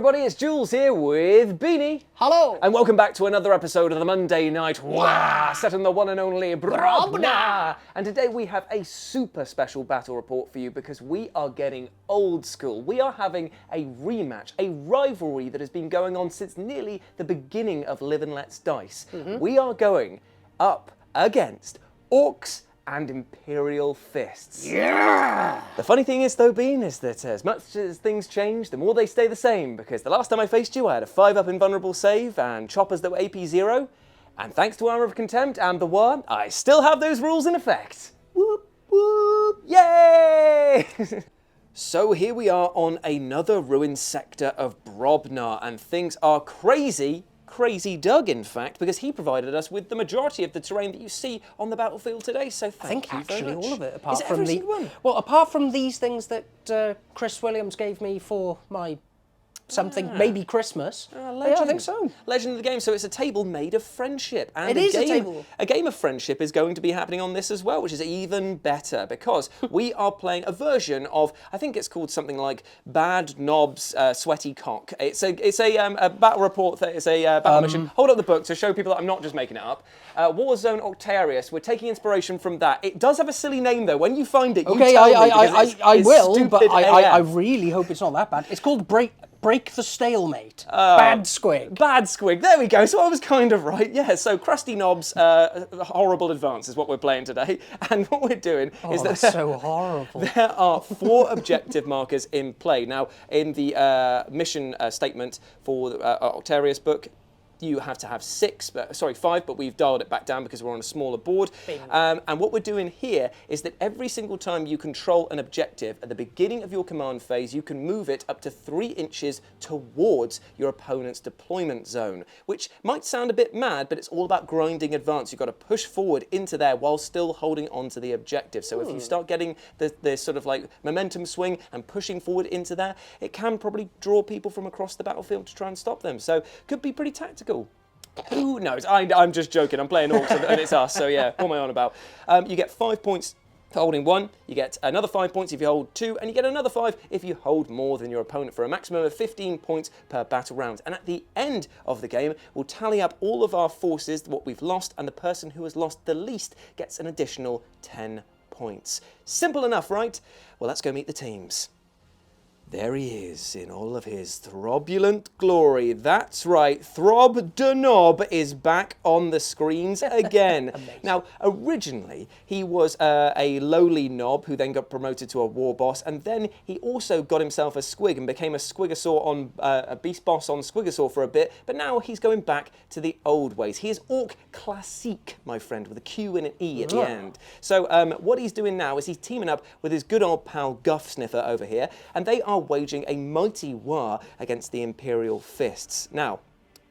everybody, it's Jules here with Beanie. Hello. And welcome back to another episode of the Monday Night Wah, set in the one and only Brobna. And today we have a super special battle report for you because we are getting old school. We are having a rematch, a rivalry that has been going on since nearly the beginning of Live and Let's Dice. We are going up against Orks and Imperial fists. Yeah! The funny thing is, though, Bean, is that as much as things change, the more they stay the same, because the last time I faced you, I had a 5-up invulnerable save and choppers that were AP 0, and thanks to Armor of Contempt and the War, I still have those rules in effect. Whoop, whoop, yay! So here we are on another ruined sector of Brobna, and things are crazy Doug, in fact, because he provided us with the majority of the terrain that you see on the battlefield today. So thank you very much. Actually, all of it, apart from the one. Well, apart from these things that Chris Williams gave me for my something, maybe Christmas. Yeah, I think so. Legend of the game. So it's a table made of friendship. And it is a table. A game of friendship is going to be happening on this as well, which is even better because we are playing a version of, I think it's called something like Bad Knob's Sweaty Cock. It's a battle report. It's a battle mission. Hold up the book to show people that I'm not just making it up. Warzone Octarius. We're taking inspiration from that. It does have a silly name though. When you find it, you tell me because I will, but I AF. really hope it's not that bad. It's called Break the Stalemate. Bad Squig. Bad Squig. There we go. So I was kind of right. Yeah, so Krusty Knob's Horrible Advance is what we're playing today. And what we're doing is that that's so horrible. There are 4 objective markers in play. Now, in the mission statement for the Octarius book, you have to have 5, but we've dialed it back down because we're on a smaller board. And what we're doing here is that every single time you control an objective, at the beginning of your command phase, you can move it up to 3 inches towards your opponent's deployment zone, which might sound a bit mad, but it's all about grinding advance. You've got to push forward into there while still holding on to the objective. So if you start getting the sort of like momentum swing and pushing forward into there, it can probably draw people from across the battlefield to try and stop them. So could be pretty tactical. Who knows? I'm just joking. I'm playing Orks and it's us, so yeah, what am I on about? You get 5 points for holding 1, you get another 5 points if you hold 2, and you get another 5 if you hold more than your opponent for a maximum of 15 points per battle round. And at the end of the game, we'll tally up all of our forces, what we've lost, and the person who has lost the least gets an additional 10 points. Simple enough, right? Well, let's go meet the teams. There he is, in all of his throbulent glory. That's right, Throb de Knob is back on the screens again. Now, originally, he was a lowly knob who then got promoted to a war boss, and then he also got himself a squig and became a squigosaur on a beast boss on squigosaur for a bit, but now he's going back to the old ways. He is Ork Classique, my friend, with a Q and an E at the end. So what he's doing now is he's teaming up with his good old pal Goff Sniffer over here, and they are waging a mighty war against the Imperial fists. Now,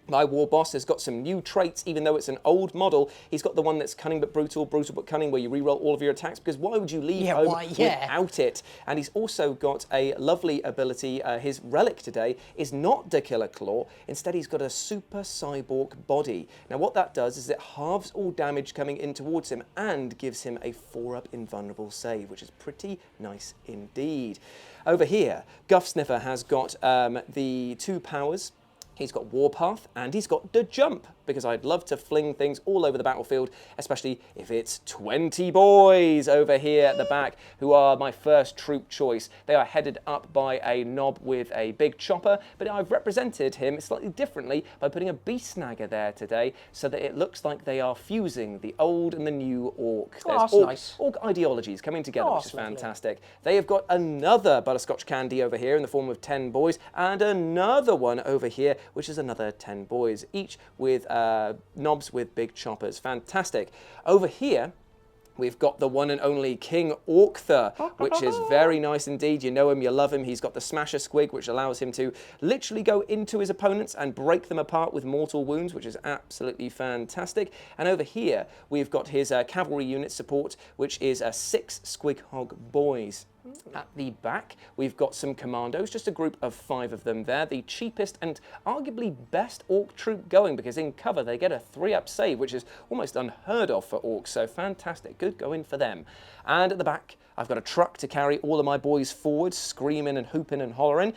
my war boss has got some new traits, even though it's an old model. He's got the one that's cunning but brutal, brutal but cunning, where you reroll all of your attacks, because why would you leave home without it? And he's also got a lovely ability. His relic today is not the Killer Claw. Instead, he's got a super cyborg body. Now, what that does is it halves all damage coming in towards him and gives him a 4-up invulnerable save, which is pretty nice indeed. Over here, Goff Sniffer has got the 2 powers. He's got Warpath and he's got the Jump, because I'd love to fling things all over the battlefield, especially if it's 20 boys over here at the back, who are my first troop choice. They are headed up by a knob with a big chopper, but I've represented him slightly differently by putting a beast snagger there today, so that it looks like they are fusing the old and the new Ork. There's nice. Ork ideologies coming together, which is fantastic. They have got another butterscotch candy over here in the form of 10 boys, and another one over here, which is another 10 boys, each with knobs with big choppers. Fantastic. Over here, we've got the one and only King Orkther, which is very nice indeed. You know him, you love him. He's got the Smasher Squig, which allows him to literally go into his opponents and break them apart with mortal wounds, which is absolutely fantastic. And over here, we've got his cavalry unit support, which is 6 Squig Hog boys. At the back, we've got some commandos, just a group of 5 of them there. The cheapest and arguably best Ork troop going, because in cover they get a 3-up save, which is almost unheard of for Orks, so fantastic. Good going for them. And at the back, I've got a truck to carry all of my boys forward, screaming and hooping and hollering.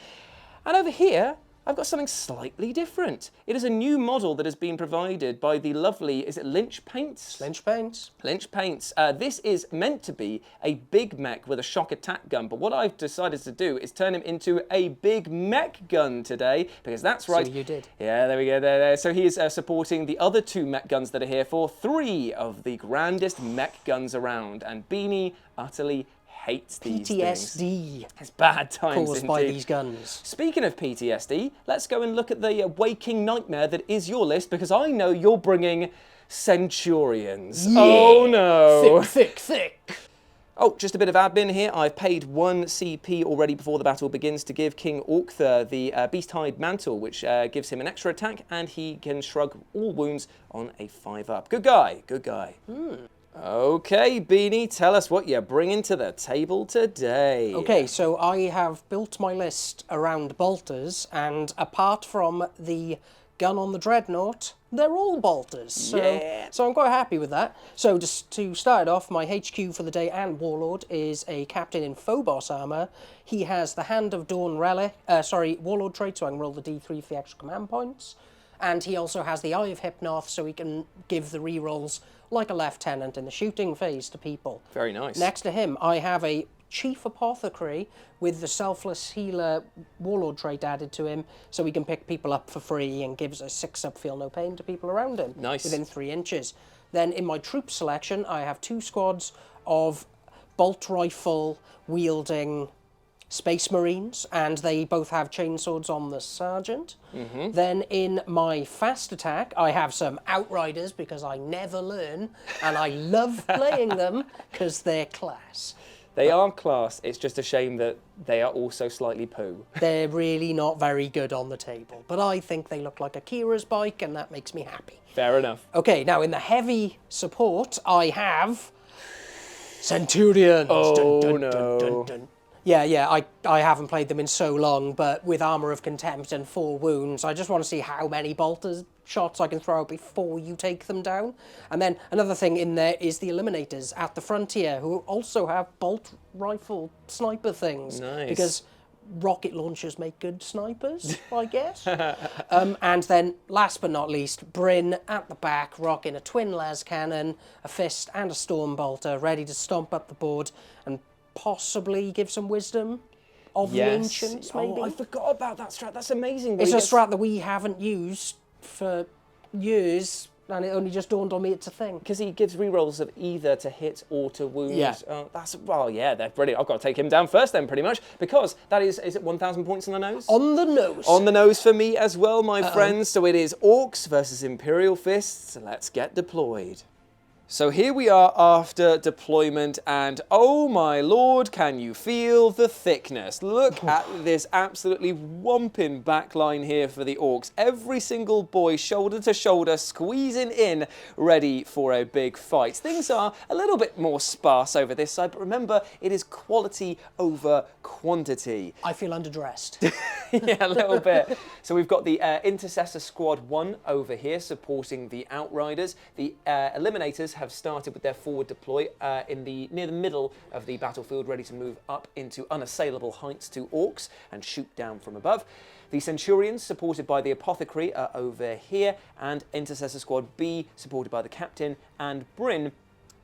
And over here, I've got something slightly different. It is a new model that has been provided by the lovely, is it Lynch Paints? Lynch Paints. Lynch Paints. This is meant to be a big mech with a shock attack gun, but what I've decided to do is turn him into a big mech gun today, because that's right. So you did. Yeah, there we go, there. So he is supporting the other 2 mech guns that are here for 3 of the grandest mech guns around, and Beanie utterly hates these things. PTSD. It's bad times Caused indeed. by these guns. Speaking of PTSD, let's go and look at the waking nightmare that is your list, because I know you're bringing Centurions. Yeah. Oh no. Thick. Oh, just a bit of admin here. I've paid 1 CP already before the battle begins to give King Orkthr the Beast-Hide Mantle, which gives him an extra attack, and he can shrug all wounds on a 5-up. Good guy, good guy. Okay, Beanie, tell us what you're bringing to the table today. Okay, so I have built my list around bolters, and apart from the gun on the Dreadnought, they're all bolters. So I'm quite happy with that. So just to start off, my HQ for the day and Warlord is a captain in Phobos armor. He has the Hand of Dawn relic, Warlord trait, so I can roll the D3 for the extra command points. And he also has the Eye of Hypnoth, so he can give the rerolls like a lieutenant in the shooting phase to people. Very nice. Next to him, I have a Chief Apothecary with the Selfless Healer Warlord trait added to him, so he can pick people up for free and gives a 6-up feel no pain to people around him. Nice. Within 3 inches. Then in my troop selection, I have 2 squads of bolt rifle wielding Space Marines, and they both have chainswords on the Sergeant. Then in my fast attack, I have some Outriders, because I never learn, and I love playing them, because they're class. They are class, it's just a shame that they are also slightly poo. They're really not very good on the table, but I think they look like Akira's bike, and that makes me happy. Fair enough. Okay, now in the heavy support, I have Centurions. Oh, no. Yeah, I haven't played them in so long, but with Armour of Contempt and 4 wounds, I just want to see how many bolter shots I can throw out before you take them down. And then another thing in there is the Eliminators at the Frontier, who also have bolt rifle sniper things. Nice. Because rocket launchers make good snipers, I guess. And then, last but not least, Bryn at the back, rocking a twin las cannon, a fist and a storm bolter, ready to stomp up the board and possibly give some wisdom of the ancients, maybe. Oh, I forgot about that strat. That's amazing. It's a strat that we haven't used for years, and it only just dawned on me it's a thing. Because he gives rerolls of either to hit or to wound. Yeah. They're brilliant. I've got to take him down first then, pretty much, because that is it 1,000 points on the nose? On the nose. On the nose for me as well, my friends. So it is Orks versus Imperial Fists. Let's get deployed. So here we are after deployment, and oh my lord, can you feel the thickness? Look at this absolutely whomping backline here for the Orks. Every single boy shoulder to shoulder, squeezing in, ready for a big fight. Things are a little bit more sparse over this side, but remember, it is quality over quantity. I feel underdressed. Yeah, a little bit. So we've got the Intercessor Squad 1 over here supporting the Outriders. The Eliminators have started with their forward deploy near the middle of the battlefield, ready to move up into unassailable heights to Orks and shoot down from above. The Centurions, supported by the Apothecary, are over here, and Intercessor Squad B, supported by the Captain and Bryn,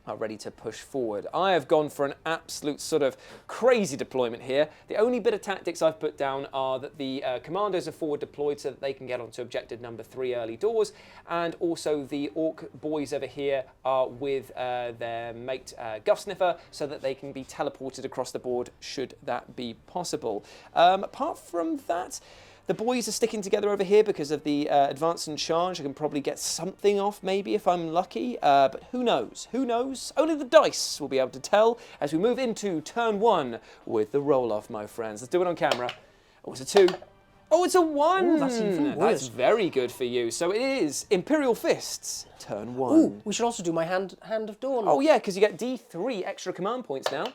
are ready to push forward. I have gone for an absolute sort of crazy deployment here. The only bit of tactics I've put down are that the commandos are forward deployed so that they can get onto objective number 3 early doors, and also the Ork boys over here are with their mate Goff Sniffer so that they can be teleported across the board should that be possible. Apart from that, the boys are sticking together over here because of the advance and charge. I can probably get something off maybe if I'm lucky, but who knows? Who knows? Only the dice will be able to tell as we move into turn 1 with the roll-off, my friends. Let's do it on camera. Oh, it's a 2. Oh, it's a 1! Ooh, that's even worse. That's very good for you. So it is Imperial Fists, turn 1. Ooh, we should also do my Hand of Dawn. Oh yeah, because you get D3 extra command points now.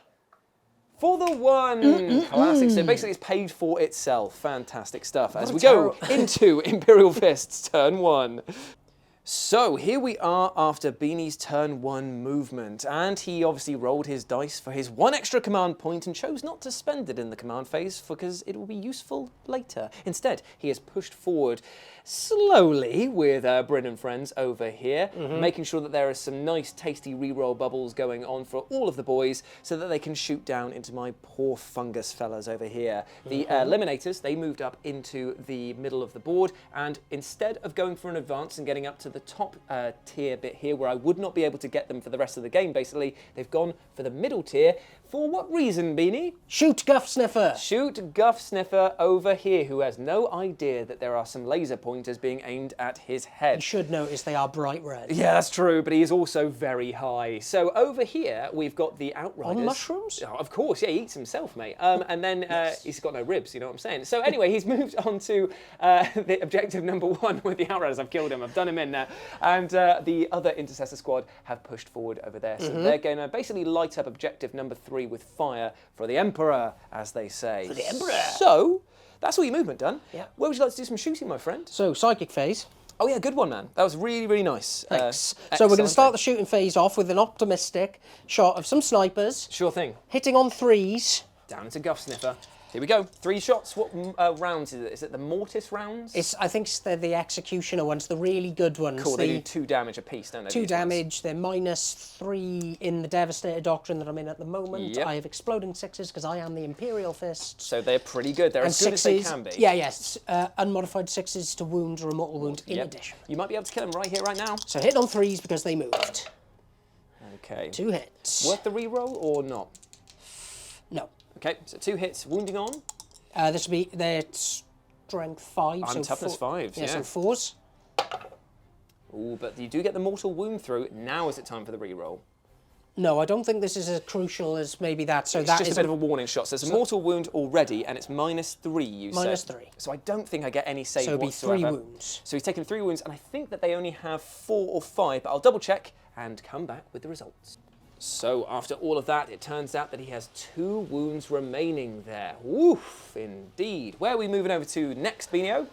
For the 1! Classic. So basically it's paid for itself. Fantastic stuff. As we go into Imperial Fists, turn 1. So here we are after Beanie's turn 1 movement, and he obviously rolled his dice for his 1 extra command point and chose not to spend it in the command phase because it will be useful later. Instead, he has pushed forward slowly with Bryn and friends over here, making sure that there are some nice tasty reroll bubbles going on for all of the boys so that they can shoot down into my poor fungus fellas over here. The Eliminators, they moved up into the middle of the board, and instead of going for an advance and getting up to the top tier bit here where I would not be able to get them for the rest of the game, basically, they've gone for the middle tier. For what reason, Beanie? Shoot Guff Sniffer! Shoot Guff Sniffer over here, who has no idea that there are some laser pointers being aimed at his head. You should notice they are bright red. Yeah, that's true, but he is also very high. So over here, we've got the Outriders. On mushrooms? Oh, of course, yeah, he eats himself, mate. And then he's got no ribs, you know what I'm saying? So anyway, he's moved on to the objective number 1 with the Outriders. I've killed him, I've done him in now. And the other Intercessor squad have pushed forward over there. So they're going to basically light up objective number 3 with fire for the Emperor, as they say. For the Emperor! So, that's all your movement done. Yeah. Where would you like to do some shooting, my friend? So, psychic phase. Oh yeah, good one, man. That was really, really nice. Thanks. So we're going to start the shooting phase off with an optimistic shot of some snipers. Sure thing. Hitting on 3s. Down into Guff Sniffer. Here we go. 3 shots. What rounds is it? Is it the Mortis rounds? I think they're the Executioner ones, the really good ones. Cool, they do 2 damage apiece, don't they? 2 damage, they're -3 in the Devastator Doctrine that I'm in at the moment. Yep. I have Exploding 6s because I am the Imperial Fist. So they're pretty good. They're as good as they can be. Yeah, yes. Unmodified 6s to wound or a mortal wound in addition. You might be able to kill them right here, right now. So hit on 3s because they moved. Okay. 2 hits. Worth the reroll or not? No. Okay, so 2 hits. Wounding on? This would be their strength 5. I'm toughness 5s, yeah. So 4s. Ooh, but you do get the mortal wound through. Now is it time for the reroll? No, I don't think this is as crucial as maybe that. So it's that just is a bit of a warning shot. So there's a mortal wound already, and it's -3, you said. -3. So I don't think I get any save So it'd be whatsoever. 3 wounds. So he's taken 3 wounds, and I think that they only have 4 or 5, but I'll double check and come back with the results. So after all of that, it turns out that he has 2 wounds remaining there. Woof, indeed. Where are we moving over to next, Benio?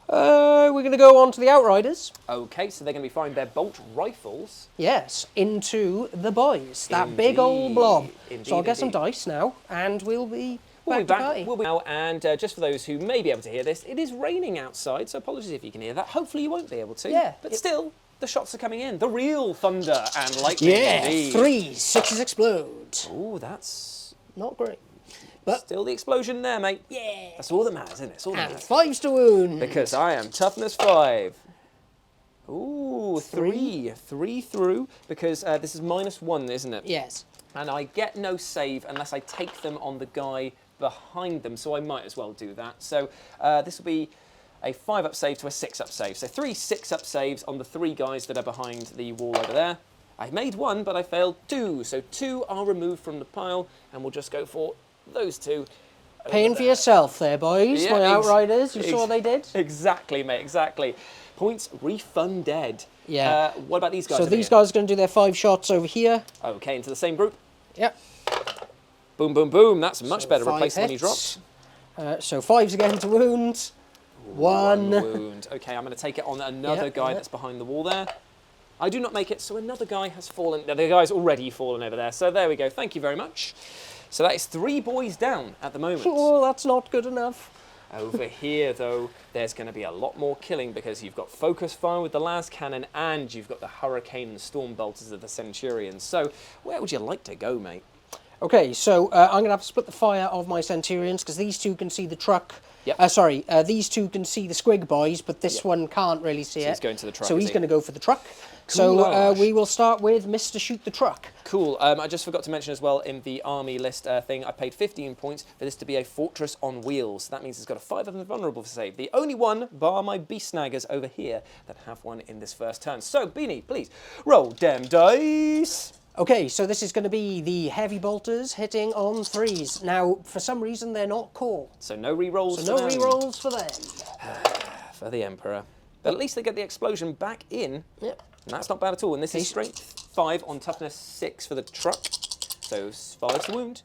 We're going to go on to the Outriders. Okay, so they're going to be firing their bolt rifles. Yes, into the boys. That big old blob. Indeed, So I'll get some dice now, and we'll be back to party. We'll be now, and just for those who may be able to hear this, it is raining outside, so apologies if you can hear that. Hopefully you won't be able to. Yeah. But still, the shots are coming in. The real thunder and lightning. Yeah, indeed. 3s, 6s explode. Ooh, that's Not great. But still the explosion there, mate. yeah. That's all that matters, isn't it? It's all that And matters. 5s to wound. Because I am toughness 5. Ooh, 3. 3 through, because this is -1, isn't it? Yes. And I get no save unless I take them on the guy behind them, so I might as well do that. So this will be a 5-up save to a 6-up save. So 3 6-up saves on the 3 guys that are behind the wall over there. I made 1, but I failed 2. So 2 are removed from the pile, and we'll just go for those 2. Paying for yourself there, boys. Yeah, My Outriders. You saw what they did? Exactly, mate, exactly. Points refunded. Yeah. What about these guys? So over these here? guys are going to do their 5 shots over here. Okay, into the same group. Yep. Boom, boom, boom. That's much So better 5 replacement than he hits. dropped. So 5s again to wound. 1. wound. Okay, I'm going to take it on another guy that's behind the wall there. I do not make it, so another guy has fallen. No, the guy's already fallen over there. So there we go. Thank you very much. So that is 3 boys down at the moment. Oh, that's not good enough. Over here, though, there's going to be a lot more killing because you've got focus fire with the las cannon and you've got the hurricane and storm bolters of the Centurions. So where would you like to go, mate? Okay, so I'm going to have to split the fire of my Centurions because these 2 can see the truck. Yep. These 2 can see the squig boys, but this one can't really see it. He's going to the truck. So he's going to go for the truck. Cool. So we will start with Mr. Shoot the Truck. Cool. I just forgot to mention as well in the army list thing, I paid 15 points for this to be a fortress on wheels. So that means it's got a 5 of invulnerable for save. The only one, bar my beast snaggers over here, that have one in this first turn. So, Beanie, please, roll dem dice. Okay, so this is going to be the heavy bolters hitting on 3s. Now, for some reason, they're not core. So no rerolls. So no rerolls for them. For the Emperor. But at least they get the explosion back in. Yep. And that's not bad at all. And this is strength 5 on toughness 6 for the truck. So 5 to wound.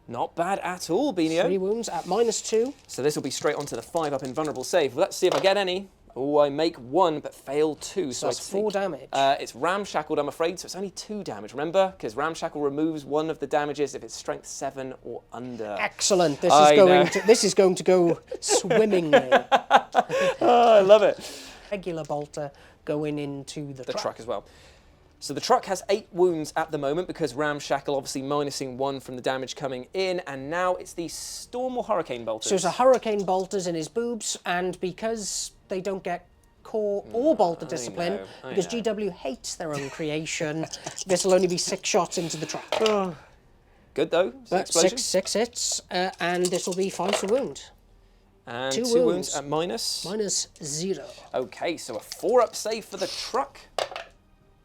Not bad at all, Benio. 3 wounds at -2. So this will be straight onto the 5-up invulnerable save. Well, let's see if I get any. Oh, I make 1 but fail 2. So that's 4 damage. It's ramshackled, I'm afraid, so it's only 2 damage. Remember, because ramshackle removes 1 of the damages if it's strength 7 or under. Excellent. This is going to go swimmingly. Oh, I love it. Regular bolter going into the truck as well. So the truck has 8 wounds at the moment because ramshackle obviously minusing 1 from the damage coming in, and now it's the storm or hurricane bolters. So it's a hurricane bolters in his boobs, and because they don't get core or bolter discipline, because GW hates their own creation, this will only be 6 shots into the truck. Good though. Six hits, and this will be 5 to wound. And 2 wounds at minus? Minus 0. Okay, so a 4-up save for the truck.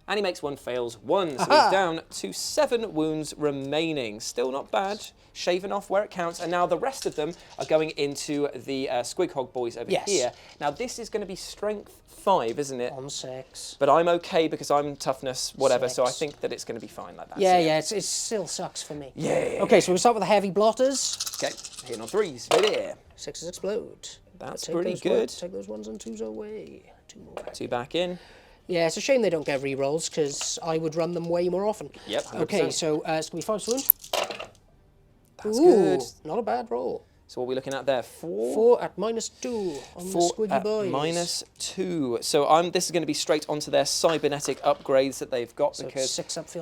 And he makes 1, fails 1. So he's down to 7 wounds remaining. Still not bad. Shaving off where it counts. And now the rest of them are going into the Squig Hog boys over here. Now this is going to be strength 5, isn't it? On 6. But I'm okay because I'm toughness, whatever. 6. So I think that it's going to be fine like that. Yeah, it still sucks for me. Yeah. Okay, so we'll start with the heavy blotters. Okay, hitting on 3s, baby. 6s explode. That's pretty good. Take those 1s and 2s away. 2 more back. 2 back in. Yeah, it's a shame they don't get re-rolls, because I would run them way more often. Yep, 100%. Okay, so it's going to be 5 to wound. That's good. Not a bad roll. So what are we looking at there? 4? 4 at minus 2 on the 4 Squiggy at boys. minus 2. So this is going to be straight onto their cybernetic upgrades that they've got. So because 6 up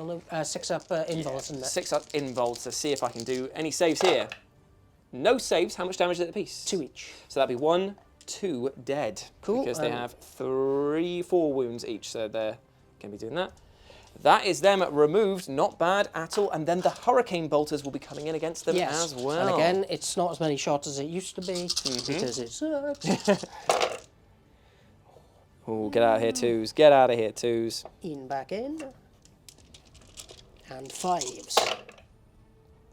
invols, isn't it? 6 up invols to see if I can do any saves here. No saves. How much damage is it apiece? 2 each. So that'd be 1, 2 dead. Cool. Because they have 4 wounds each, so they're going to be doing that. That is them removed, not bad at all. And then the hurricane bolters will be coming in against them as well. And again, it's not as many shots as it used to be because it sucks. Oh, get out of here, 2s. Get out of here, 2s. In back in. And 5s.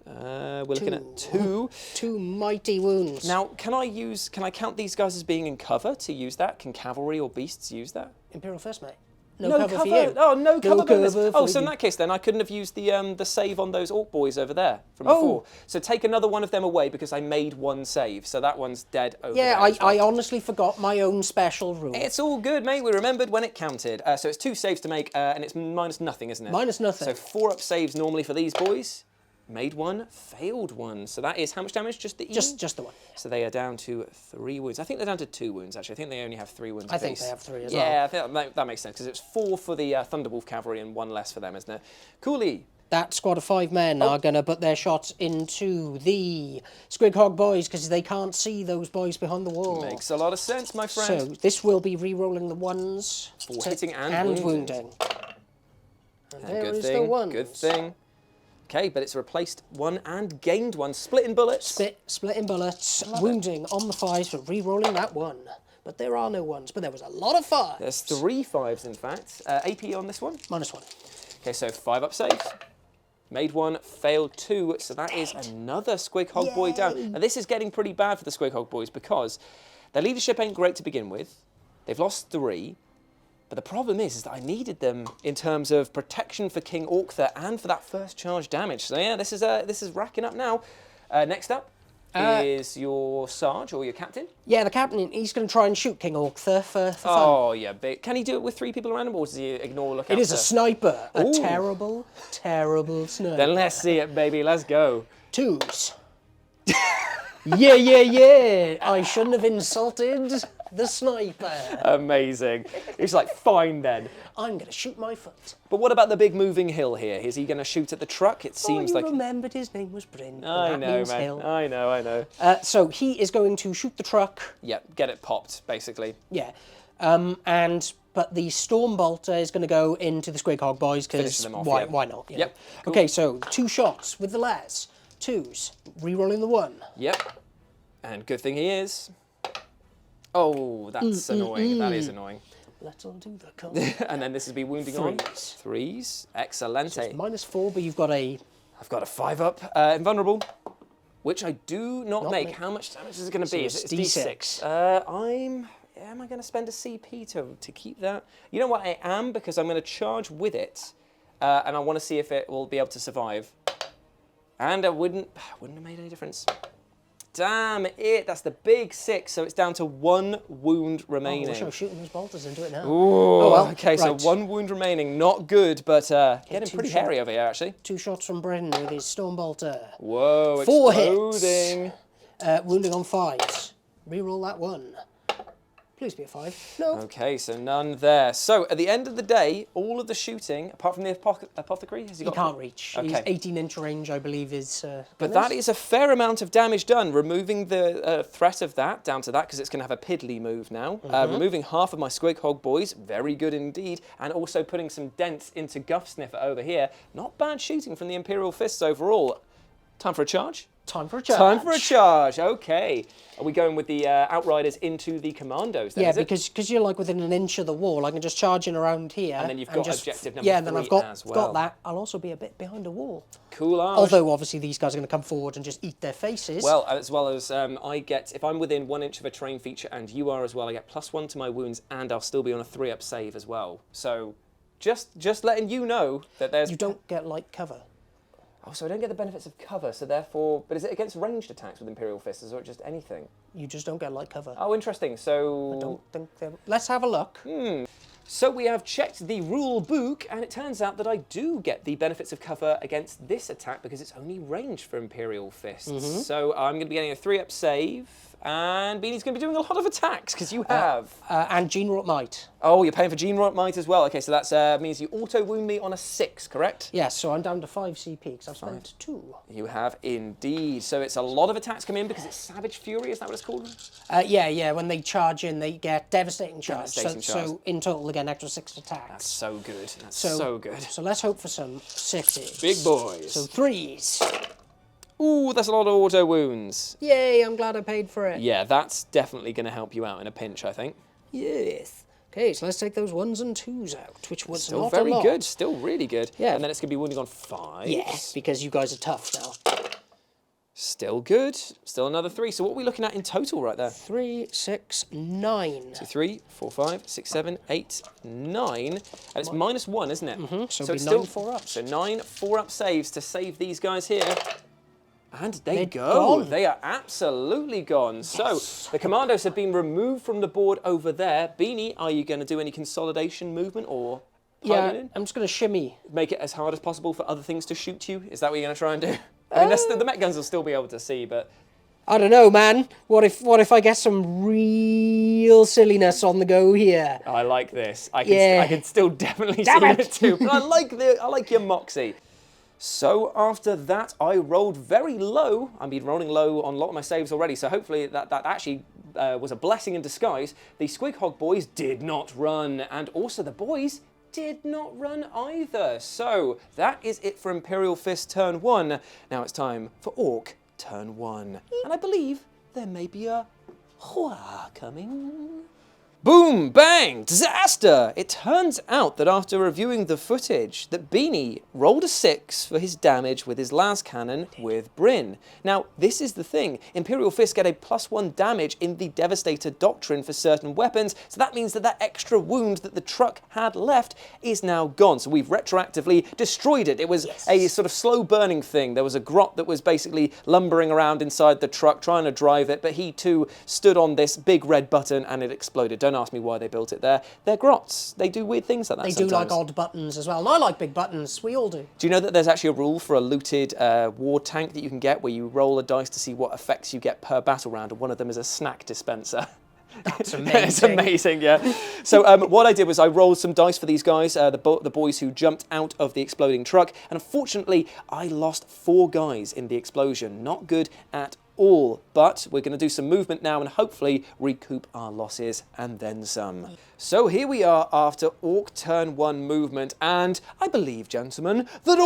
We're looking at 2. 2 mighty wounds. Now, can I count these guys as being in cover to use that? Can cavalry or beasts use that? Imperial first, mate. No cover for you. Oh, no cover. For so in that case, then I couldn't have used the save on those orc boys over there from before. So take another one of them away because I made 1 save. So that one's dead over there. Yeah, I honestly forgot my own special rule. It's all good, mate. We remembered when it counted. So it's 2 saves to make, and it's minus nothing, isn't it? Minus nothing. So 4-up saves normally for these boys. Made 1, failed 1. So that is how much damage? Just the E? Just the 1. So they are down to 3 wounds. I think they're down to 2 wounds, actually. I think they only have 3 wounds I think they have 3 as well. Yeah, I think that makes sense, because it's 4 for the Thunderwolf Cavalry and 1 less for them, isn't it? Coolly. That squad of 5 men are going to put their shots into the Squig Hog boys because they can't see those boys behind the wall. Makes a lot of sense, my friend. So this will be re-rolling the 1s. For hitting and wounding. And there is the 1s. Good thing. Okay, but it's replaced 1 and gained 1. Splitting bullets. Splitting bullets. Wounding on the 5s for re-rolling that 1. But there are no 1s, but there was a lot of 5s. There's 3 5s, in fact. AP on this one? Minus 1. Okay, so 5-up saves. Made 1, failed 2, so that is another Squig Hog boy down. And this is getting pretty bad for the Squig Hog boys because their leadership ain't great to begin with. They've lost 3. But the problem is that I needed them in terms of protection for King Orktha and for that first charge damage. So yeah, this is racking up now. Next up is your Sarge or your Captain. Yeah, the Captain, he's going to try and shoot King Orktha for fun. Oh, yeah. But can he do it with 3 people around him or does he ignore look It is a sniper. A terrible, terrible sniper. Then let's see it, baby. Let's go. 2s. Yeah. I shouldn't have insulted the sniper. Amazing. He's like, fine then. I'm going to shoot my foot. But what about the big moving hill here? Is he going to shoot at the truck? It seems you like... remembered his name was Bryn. I know, man. Hill. I know. So he is going to shoot the truck. Yep, get it popped, basically. Yeah. But the Storm Bolter is going to go into the Squig Hog boys because why not? Yeah. Yep. Cool. Okay, so 2 shots with the las. 2s. Re-rolling the 1. Yep. And good thing he is. Oh, that's annoying. That is annoying. Let's undo the call. And then this will be wounding on. 3s. Excellent. So it's minus 4, but you've got a... I've got a 5-up. Invulnerable, which I do not make. How much damage is it going to be? It's D6. Am I going to spend a CP to keep that? You know what, I am, because I'm going to charge with it, and I want to see if it will be able to survive. And it wouldn't have made any difference. Damn it, that's the big 6, so it's down to 1 wound Oh, I remaining. wish I was shooting those bolters into it now. Ooh, Oh, well, okay, so right. 1 wound remaining, not good, but getting pretty hairy over here, actually. 2 shots from Bryn with his stone bolter. Whoa, 4 exploding. hits. Wounding on 5s. Reroll that 1. Please be a 5. No. Okay, so none there. So at the end of the day, all of the shooting, apart from the apothecary, has he got? He can't reach. Okay. He's 18-inch range, I believe, is... But that is a fair amount of damage done, removing the threat of that down to that, because it's going to have a piddly move now. Removing half of my Squig Hog boys, very good indeed, and also putting some dents into Guff Sniffer over here. Not bad shooting from the Imperial Fists overall. Time for a charge? Time for a charge. Time for a charge, okay. Are we going with the Outriders into the Commandos then, Yeah, is it? because you're like within an inch of the wall. I can just charge in around here. And then you've got just, objective number Yeah, and then 3 I've got, as well. got that. I'll also be a bit behind a wall. Cool. Although, obviously, these guys are going to come forward and just eat their faces. Well as I get, if I'm within 1 inch of a terrain feature and you are as well, I get +1 to my wounds and I'll still be on a 3-up save as well. So just letting you know that there's... You don't get light cover. Oh, so I don't get the benefits of cover, so therefore... But is it against ranged attacks with Imperial Fists, or just anything? You just don't get light cover. Oh, interesting. So... I don't think they're... Let's have a look. So we have checked the rule book, and it turns out that I do get the benefits of cover against this attack because it's only ranged for Imperial Fists. So I'm going to be getting a 3-up save, and Beanie's going to be doing a lot of attacks because you have... And Gene Wrought Might. Oh, you're paying for Gene Wrought Might as well. Okay, so that means you auto-wound me on a 6, correct? Yes, so I'm down to 5 CP because I've spent 2. You have indeed. So it's a lot of attacks come in because it's Savage Fury, is that what it's called? Yeah, when they charge in, they get Devastating Charge. Devastating charge. So in total, they get an extra 6 attacks. That's so good. That's so good. So let's hope for some 6s. Big boys. So 3s. Ooh, that's a lot of auto wounds. Yay, I'm glad I paid for it. Yeah, that's definitely going to help you out in a pinch, I think. Yes. Okay, so let's take those 1s and 2s out, which was Still not very a lot. good. Still really good. Yeah. And then it's going to be wounding on 5. Yes, because you guys are tough now. Still good. Still another 3. So what are we looking at in total right there? 3, 6, 9. 2, 3, 4, 5, 6, 7, 8, 9. And it's -1, isn't it? So So it'll it's be still 9 4-ups. So 9 4-up saves to save these guys here. And they They're go. gone. They are absolutely gone. So the Commandos have been removed from the board over there. Beanie, are you going to do any consolidation movement or piling Yeah, in? I'm just going to shimmy. Make it as hard as possible for other things to shoot you? Is that what you're going to try and do? I mean, the Met guns will still be able to see, but... I don't know, man. What if I get some real silliness on the go here? I like this. I can still definitely Damn see it. it too. But I like your moxie. So after that, I rolled very low. I've been rolling low on a lot of my saves already, so hopefully that actually was a blessing in disguise. The Squig Hog boys did not run, and also the boys did not run either. So that is it for Imperial Fist turn 1. Now it's time for Orc turn 1. And I believe there may be a Hua coming. Boom, bang, disaster! It turns out that after reviewing the footage, that Beanie rolled a 6 for his damage with his las cannon with Bryn. Now, this is the thing. Imperial Fist get a +1 damage in the Devastator Doctrine for certain weapons, so that means that that extra wound that the truck had left is now gone. So we've retroactively destroyed it. It was a sort of slow burning thing. There was a grot that was basically lumbering around inside the truck trying to drive it, but he too stood on this big red button and it exploded. Don't ask me why they built it there. They're grots. They do weird things like that They sometimes. do like odd buttons as well. And I like big buttons. We all do. Do you know that there's actually a rule for a looted war tank that you can get where you roll a dice to see what effects you get per battle round, and one of them is a snack dispenser? That's amazing. It's amazing, yeah. So what I did was I rolled some dice for these guys, the boys who jumped out of the exploding truck, and unfortunately I lost 4 guys in the explosion. Not good at all, but we're going to do some movement now and hopefully recoup our losses and then some. So here we are after Orc turn 1 movement, and I believe, gentlemen, that a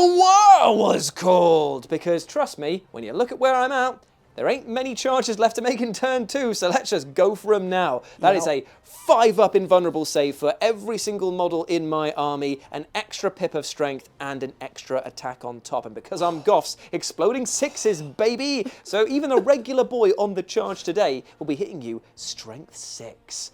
war was called, because trust me, when you look at where I'm at, there ain't many charges left to make in turn 2, so let's just go for them now. That is a 5-up invulnerable save for every single model in my army, an extra pip of strength, and an extra attack on top. And because I'm Goff's, exploding 6s, baby! So even a regular boy on the charge today will be hitting you strength 6.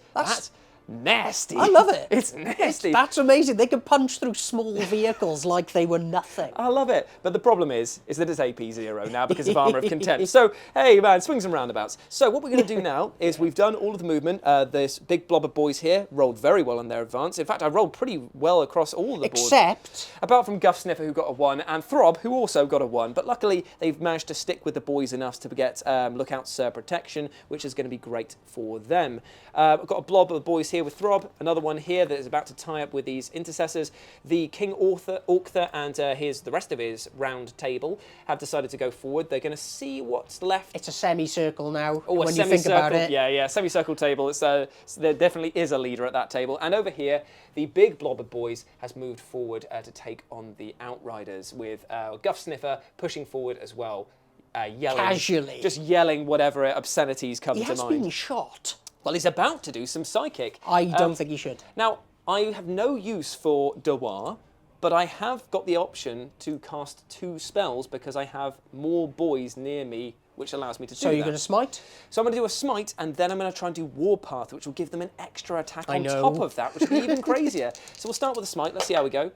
nasty. I love it. It's nasty. That's amazing. They can punch through small vehicles like they were nothing. I love it. But the problem is that it's AP0 now because of Armour of Contempt. So, hey, man, swings and roundabouts. So what we're going to do now is we've done all of the movement. This big blob of boys here rolled very well on their advance. In fact, I rolled pretty well across all of the boards. Except... apart from Guff Sniffer, who got a 1, and Throb, who also got a 1. But luckily, they've managed to stick with the boys enough to get Lookout Sir protection, which is going to be great for them. I've got a blob of boys here with Throb, another one here that is about to tie up with these intercessors. The King Orkther and the rest of his round table have decided to go forward. They're going to see what's left. it's a semicircle now, Oh, when you think about it. Yeah, semicircle table. There definitely is a leader at that table. And over here, the big blob of boys has moved forward to take on the Outriders with Guff Sniffer pushing forward as well, yelling. Casually. Just yelling whatever obscenities come He to has mind. been shot. Well, he's about to do some psychic. I don't think he should. Now, I have no use for Dewa, but I have got the option to cast 2 spells because I have more boys near me, which allows me to do that. So you're going to smite? So I'm going to do a smite, and then I'm going to try and do Warpath, which will give them an extra attack on know. top of that, which will be even crazier. So we'll start with a smite. Let's see how we go.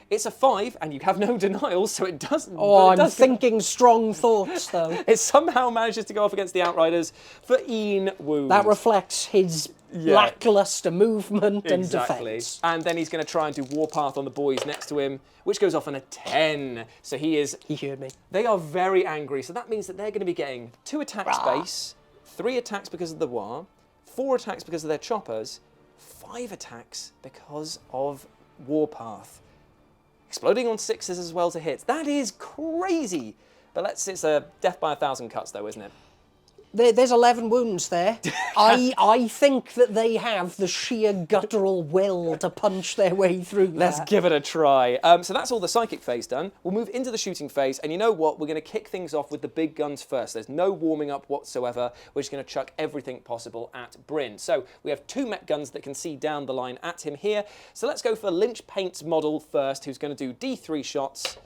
It's a 5, and you have no denials, so it doesn't. Oh, I'm thinking strong thoughts, though. It somehow manages to go off against the Outriders for een wound. That reflects his lackluster movement and defence. And then he's going to try and do Warpath on the boys next to him, which goes off on a 10. So he heard me. They are very angry, so that means that they're going to be getting 2 attacks base, 3 attacks because of the War, 4 attacks because of their choppers, 5 attacks because of Warpath. Exploding on 6s as well to hit. That is crazy. But it's a death by 1,000 cuts, though, isn't it? There's 11 wounds there. I think that they have the sheer guttural will to punch their way through that. Let's give it a try. So that's all the psychic phase done. We'll move into the shooting phase, and you know what? We're going to kick things off with the big guns first. There's no warming up whatsoever. We're just going to chuck everything possible at Bryn. So we have 2 mech guns that can see down the line at him here. So let's go for Lynch Paint's model first, who's going to do D3 shots.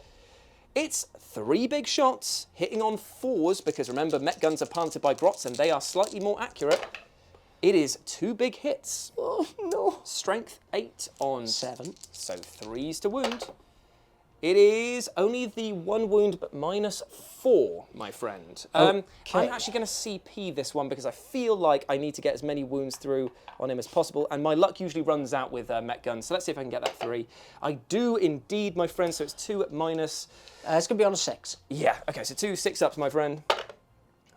It's 3 big shots, hitting on 4s, because remember, mech guns are planted by grots and they are slightly more accurate. It is 2 big hits. Oh, no. Strength 8 on 7. So 3s to wound. It is only the 1 wound, but -4, my friend. I'm actually going to CP this one because I feel like I need to get as many wounds through on him as possible, and my luck usually runs out with mech guns. So let's see if I can get that 3. I do indeed, my friend. So it's 2 at minus. It's going to be on a 6. Yeah. Okay. So 2 6-ups, my friend.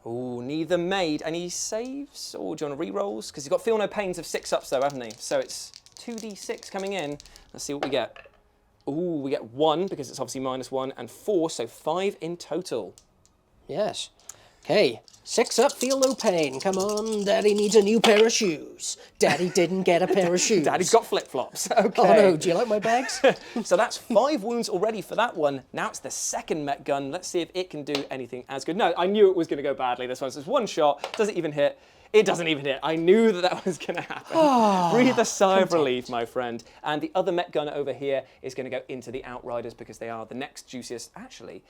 Oh, neither made. Any saves? Or do you want to re-rolls? Because he's got Feel No Pains of 6-ups though, haven't he? So it's 2d6 coming in. Let's see what we get. Ooh, we get 1 because it's obviously -1 and 4, so 5 in total. Yes. Okay. 6 up, feel no pain. Come on, Daddy needs a new pair of shoes. Daddy didn't get a pair of shoes. Daddy's got flip-flops. Okay. Oh no, do you like my bags? So that's 5 wounds already for that one. Now it's the second mech gun. Let's see if it can do anything as good. No, I knew it was going to go badly this one. So it's 1 shot, doesn't even hit. It doesn't even hit. I knew that was going to happen. Breathe a sigh of relief, my friend. And the other mech gun over here is going to go into the Outriders because they are the next juiciest. Actually,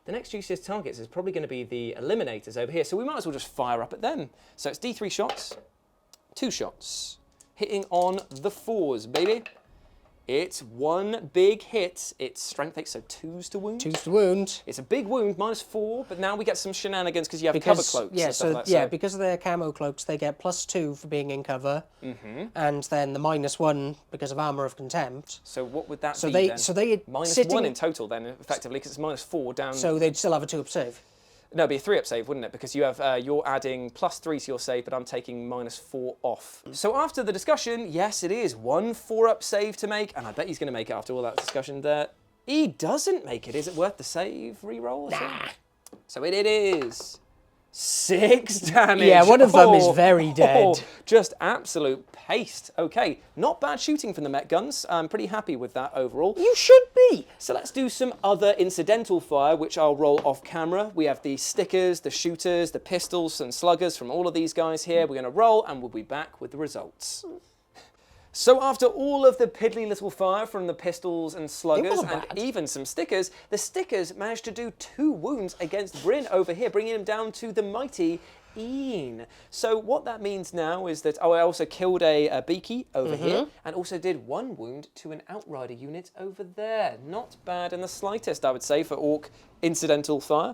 the next juiciest targets is probably going to be the Eliminators over here. So we might as well just fire up at them. So it's D3 shots, 2 shots, hitting on the 4s, baby. It's 1 big hit. It's strength 8, so 2s to wound. 2s to wound. It's a big wound, -4, but now we get some shenanigans because you have cover cloaks. Yeah, and stuff like yeah, because of their camo cloaks, they get +2 for being in cover, and then the -1 because of Armour of Contempt. So what would that So be they, then? so they -1 in total then, effectively, because it's -4 down. So they'd still have a 2-up save. No, it'd be a 3-up save, wouldn't it? Because you have you're adding +3 to your save, but I'm taking -4 off. So after the discussion, yes, it is 1 4-up save to make, and I bet he's going to make it after all that discussion there. He doesn't make it. Is it worth the save re-roll? Nah. So it is 6 damage. Yeah, one of them is very dead. Just absolute paste. Okay, not bad shooting from the mech guns. I'm pretty happy with that overall. You should be. So let's do some other incidental fire, which I'll roll off camera. We have the stickers, the shooters, the pistols and sluggers from all of these guys here. We're going to roll and we'll be back with the results. So after all of the piddly little fire from the pistols and sluggers and even some stickers, the stickers managed to do 2 wounds against Bryn over here, bringing him down to the mighty So what that means now is that, I also killed a beaky over here, and also did 1 wound to an outrider unit over there. Not bad in the slightest, I would say, for Orc incidental fire.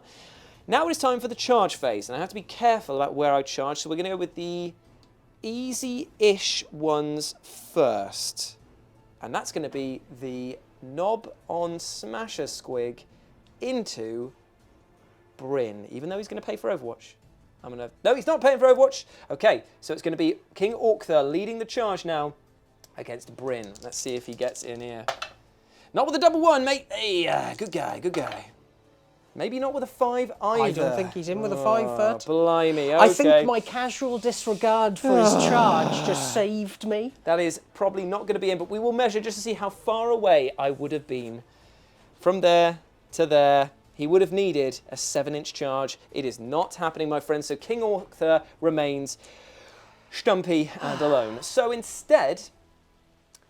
Now it is time for the charge phase, and I have to be careful about where I charge, so we're going to go with the easy-ish ones first. And that's going to be the Knob on Smasher Squig into Bryn, even though he's going to pay for Overwatch. No, he's not paying for Overwatch. Okay, so it's going to be King Orkther leading the charge now against Bryn. Let's see if he gets in here. Not with a double 1, mate. Hey, good guy, good guy. Maybe not with a 5 either. I don't think he's in with a 5 foot. Blimey, okay. I think my casual disregard for his charge just saved me. That is probably not going to be in, but we will measure just to see how far away I would have been. From there to there. He would have needed a 7-inch charge. It is not happening, my friends. So King Orkther remains stumpy and alone. So instead,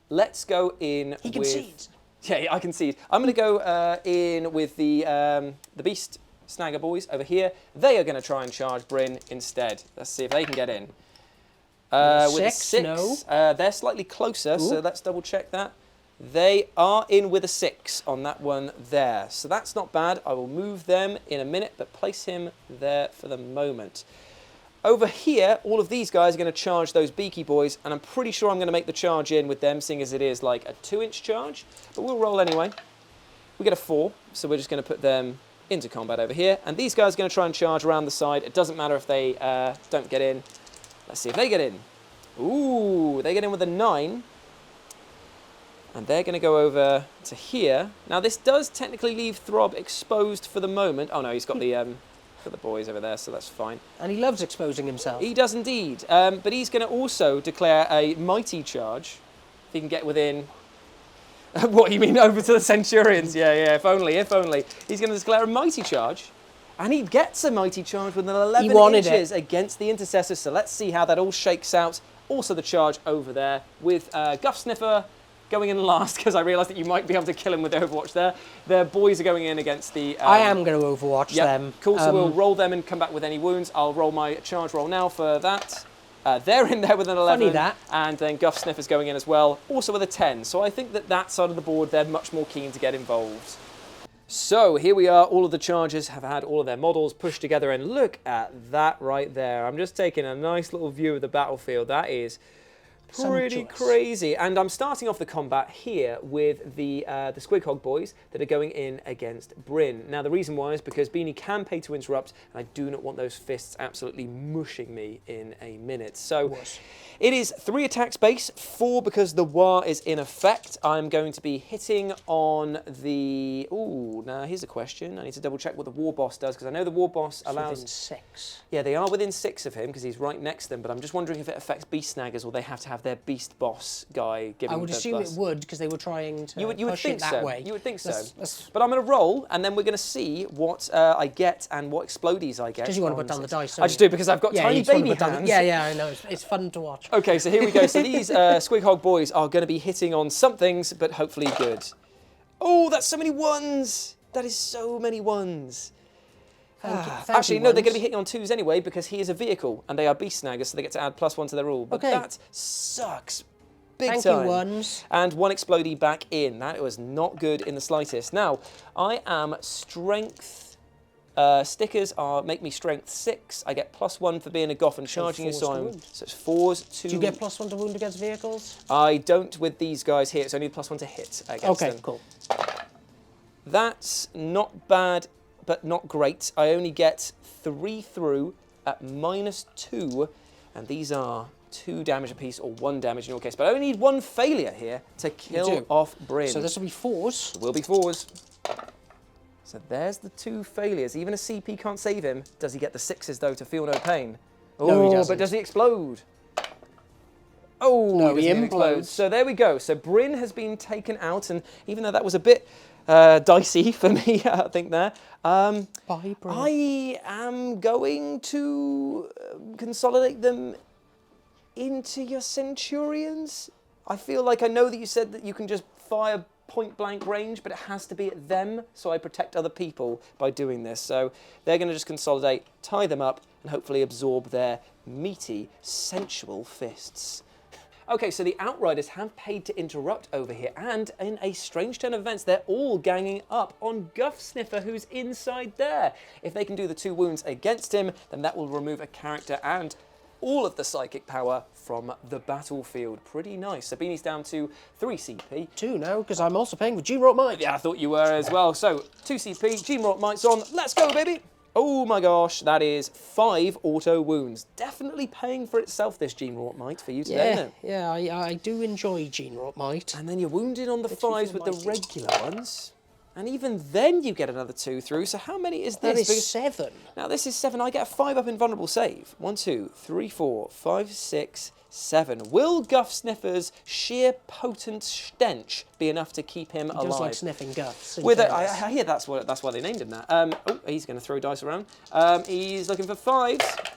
let's go in He concedes. Yeah, I concede. I'm going to go in with the Beast Snagger boys over here. They are going to try and charge Bryn instead. Let's see if they can get in. With a 6, no. They're slightly closer, so let's double check that. They are in with a 6 on that one there. So that's not bad. I will move them in a minute, but place him there for the moment. Over here, all of these guys are going to charge those beaky boys, and I'm pretty sure I'm going to make the charge in with them, seeing as it is like a 2-inch charge. But we'll roll anyway. We get a 4, so we're just going to put them into combat over here. And these guys are going to try and charge around the side. It doesn't matter if they don't get in. Let's see if they get in. Ooh, they get in with a 9. And they're going to go over to here. Now, this does technically leave Throb exposed for the moment. Oh, no, he's got the boys over there, so that's fine. And he loves exposing himself. He does indeed. But he's going to also declare a mighty charge. If he can get within... What, you mean over to the Centurions? Yeah, if only. He's going to declare a mighty charge. And he gets a mighty charge with an 11 inches against the Intercessors. So let's see how that all shakes out. Also the charge over there with Goff Sniffer going in last, because I realised that you might be able to kill him with Overwatch there. The boys are going in against the... I am going to Overwatch them. Cool, so we'll roll them and come back with any wounds. I'll roll my charge roll now for that. They're in there with an 11. Funny that. And then Goff Sniffer's going in as well, also with a 10. So I think that side of the board, they're much more keen to get involved. So here we are, all of the chargers have had all of their models pushed together, and look at that right there. I'm just taking a nice little view of the battlefield. That is pretty crazy. And I'm starting off the combat here with the Squighog boys that are going in against Bryn. Now, the reason why is because Beanie can pay to interrupt, and I do not want those fists absolutely mushing me in a minute. So it is 3 attacks base, 4 because the War is in effect. I'm going to be hitting on the... Ooh, now here's a question. I need to double check what the War Boss does, because I know the War Boss allows... Within 6. Yeah, they are within 6 of him, because he's right next to them, but I'm just wondering if it affects Beast Snaggers, or they have to have their Beast Boss guy giving them. I would assume it would, because they were trying to you would push think it that so. way. You would think so. But I'm going to roll, and then we're going to see what I get and what explodies I get. Because you want to put down the dice, I just do, because I've got tiny baby hands. Yeah, I know. It's fun to watch. Okay, so here we go. So these Squighog boys are going to be hitting on some things, but hopefully good. Oh, that's so many 1s. That is so many 1s. Actually, no, they're going to be hitting on 2s anyway, because he is a vehicle, and they are Beast Snaggers, so they get to add +1 to their rule. But that sucks big time. Thank you, 1s. And 1 explodey back in. That was not good in the slightest. Now, I am strength... stickers make me strength 6. I get +1 for being a Goff and charging you, so it's 4s to... Do you get +1 to wound against vehicles? I don't with these guys here. It's only +1 to hit against them. Okay, cool. That's not bad, but not great. I only get 3 through at -2, and these are 2 damage apiece, or 1 damage in your case. But I only need 1 failure here to kill off Bryn. So this will be 4s. It will be 4s. So there's the 2 failures. Even a CP can't save him. Does he get the 6s, though, to feel no pain? No, he doesn't. But does he explode? Oh, no, he implodes. So there we go. So Bryn has been taken out, and even though that was a bit dicey for me, I think there, Bye, Bryn. I am going to consolidate them into your Centurions. I feel like I know that you said that you can just fire point-blank range, but it has to be at them, so I protect other people by doing this. So they're going to just consolidate, tie them up, and hopefully absorb their meaty, sensual fists. Okay, so the Outriders have paid to interrupt over here, and in a strange turn of events, they're all ganging up on Goff Sniffer, who's inside there. If they can do the 2 wounds against him, then that will remove a character and all of the psychic power from the battlefield. Pretty nice. So Beanie's down to 3 CP. 2 now, because I'm also paying with G-Rock Might. Yeah, I thought you were as well. So 2 CP, G-Rock Might's on. Let's go, baby! Oh my gosh, that is 5 auto wounds. Definitely paying for itself, this G-Rock Might, for you today, isn't it? Yeah, I do enjoy G-Rock Might. And then you're wounded on the 5s with the regular ones. And even then you get another 2 through. So how many is this? That is 7. Now this is 7. I get a 5 up invulnerable save. 1, 2, 3, 4, 5, 6, 7. Will Goff Sniffer's sheer potent stench be enough to keep him alive? Just like sniffing guffs. With I hear that's why they named him that. Oh, he's going to throw dice around. He's looking for 5s.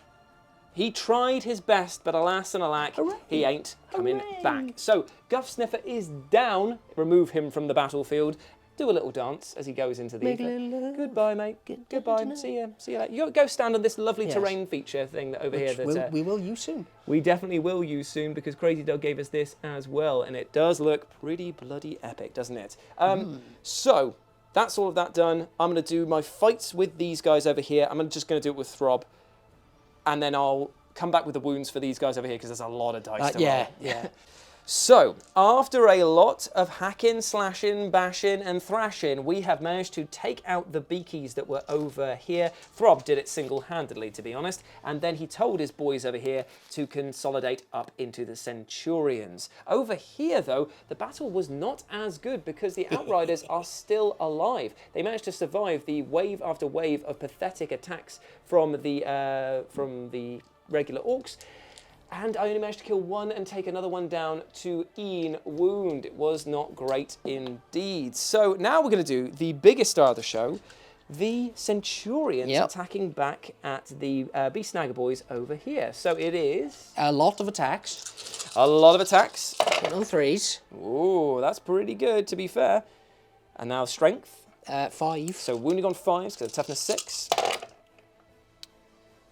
He tried his best, but alas and alack, he ain't coming back. So Goff Sniffer is down. Remove him from the battlefield. Do a little dance as he goes into the ether. Goodbye, mate. Goodbye. See you later. You go stand on this lovely terrain feature thing over here. That we will use soon. We definitely will use soon, because Crazy Dog gave us this as well, and it does look pretty bloody epic, doesn't it? So that's all of that done. I'm going to do my fights with these guys over here. I'm just going to do it with Throb, and then I'll come back with the wounds for these guys over here, because there's a lot of dice to roll. Yeah. So, after a lot of hacking, slashing, bashing, and thrashing, we have managed to take out the beakies that were over here. Throb did it single-handedly, to be honest, and then he told his boys over here to consolidate up into the Centurions. Over here, though, the battle was not as good, because the Outriders are still alive. They managed to survive the wave after wave of pathetic attacks from the regular Orks. And I only managed to kill 1 and take another one down to Ian wound. It was not great indeed. So now we're going to do the biggest star of the show, the Centurions attacking back at the Beast Snagger boys over here. So it is... A lot of attacks. A lot of attacks. Hit on 3s. Ooh, that's pretty good, to be fair. And now strength. 5. So wounding on 5s, because toughness 6.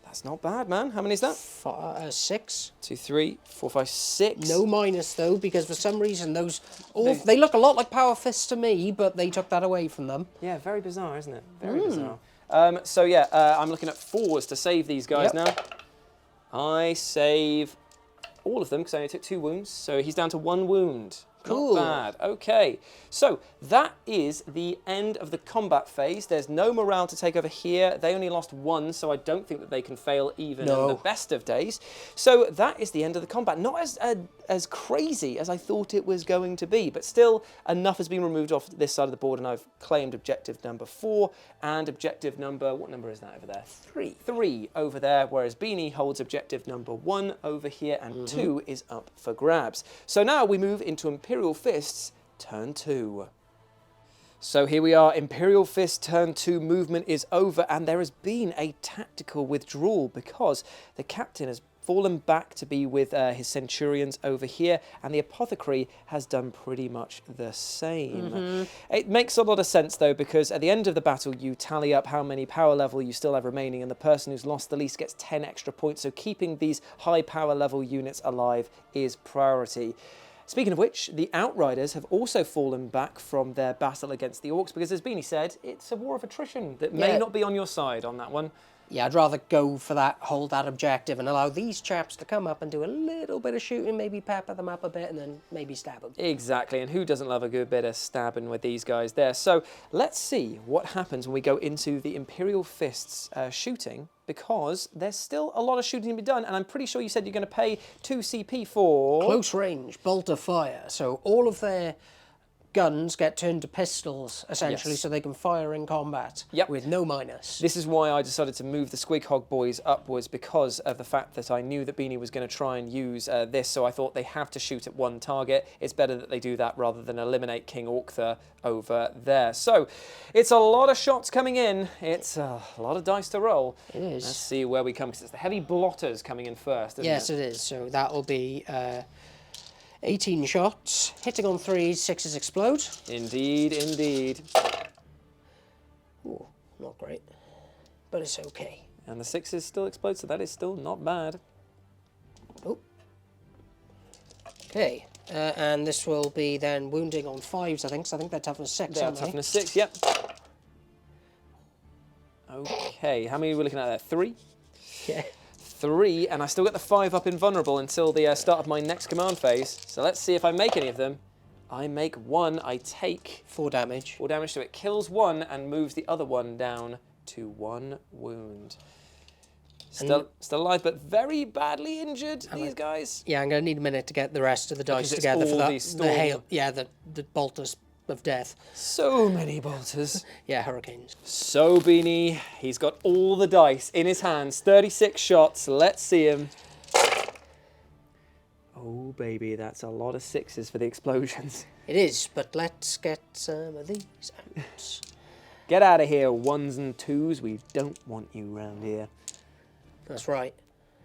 That's not bad, man. How many is that? 6. 2, 3, 4, 5, 6. No minus, though, because for some reason they look a lot like power fists to me, but they took that away from them. Yeah, very bizarre, isn't it? Very bizarre. So yeah, I'm looking at 4s to save these guys now. I save all of them because I only took 2 wounds, so he's down to 1 wound. Cool. Not bad. Okay, so that is the end of the combat phase. There's no morale to take over here. They only lost 1, so I don't think that they can fail even in the best of days. So that is the end of the combat. Not as crazy as I thought it was going to be, but still enough has been removed off this side of the board, and I've claimed objective number 4 and objective number, what number is that over there? 3. 3 over there, whereas Beanie holds objective number 1 over here, and 2 is up for grabs. So now we move into Imperial Fists, turn 2. So here we are, Imperial Fist turn 2 movement is over, and there has been a tactical withdrawal because the captain has fallen back to be with his Centurions over here, and the Apothecary has done pretty much the same. It makes a lot of sense, though, because at the end of the battle, you tally up how many power level you still have remaining, and the person who's lost the least gets 10 extra points, so keeping these high power level units alive is priority. Speaking of which, the Outriders have also fallen back from their battle against the Orks because, as Beanie said, it's a war of attrition that may not be on your side on that one. Yeah, I'd rather go for that, hold that objective, and allow these chaps to come up and do a little bit of shooting, maybe pepper them up a bit, and then maybe stab them. Exactly, and who doesn't love a good bit of stabbing with these guys there? So let's see what happens when we go into the Imperial Fists shooting, because there's still a lot of shooting to be done, and I'm pretty sure you said you're going to pay 2 CP for... Close range, bolt of fire. So all of their guns get turned to pistols, essentially, so they can fire in combat with no minus. This is why I decided to move the Squig Hog boys upwards, because of the fact that I knew that Beanie was going to try and use this, so I thought they have to shoot at 1 target. It's better that they do that rather than eliminate King Orktha over there. So it's a lot of shots coming in. It's a lot of dice to roll. It is. Let's see where we come, because it's the heavy blotters coming in first, isn't it? Yes, it is. So that'll be... 18 shots. Hitting on 3s, 6s explode. Indeed, indeed. Ooh, not great. But it's okay. And the 6s still explode, so that is still not bad. Oh. Okay. And this will be then wounding on 5s, I think. So I think they're toughness 6, They are aren't they? toughness 6, yep. Okay, how many are we looking at there? 3? Yeah. 3, and I still get the 5 up invulnerable until the start of my next command phase. So let's see if I make any of them. I make 1, I take 4 damage. 4 damage, so it kills 1 and moves the other one down to 1 wound. Still alive, but very badly injured, these guys. Yeah, I'm going to need a minute to get the rest of the dice Because it's together for all that. these The hail, yeah, the bolters of death. So many bolters. Yeah, hurricanes. So Beanie, he's got all the dice in his hands. 36 shots. Let's see him. Oh, baby, that's a lot of 6s for the explosions. It is, but let's get some of these out. Get out of here, 1s and 2s. We don't want you round here. That's right.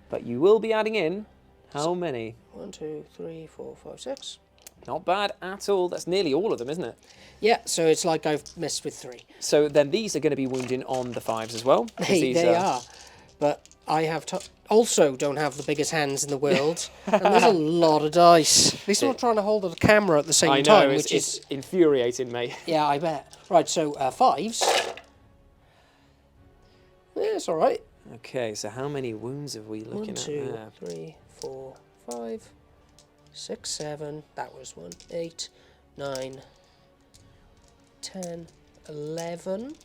But you will be adding in how many? 1, 2, 3, 4, 5, 6. Not bad at all. That's nearly all of them, isn't it? Yeah, so it's like I've missed with 3. So then these are going to be wounding on the 5s as well. They are. But I have also don't have the biggest hands in the world. And there's a lot of dice. At least I'm not trying to hold the camera at the same time. Which is infuriating me. Yeah, I bet. Right, so 5s. Yeah, it's all right. Okay, so how many wounds are we looking 1, 2, at? 3, 4, 5, 6, 7. That was 1. 8, 9, 10, 11.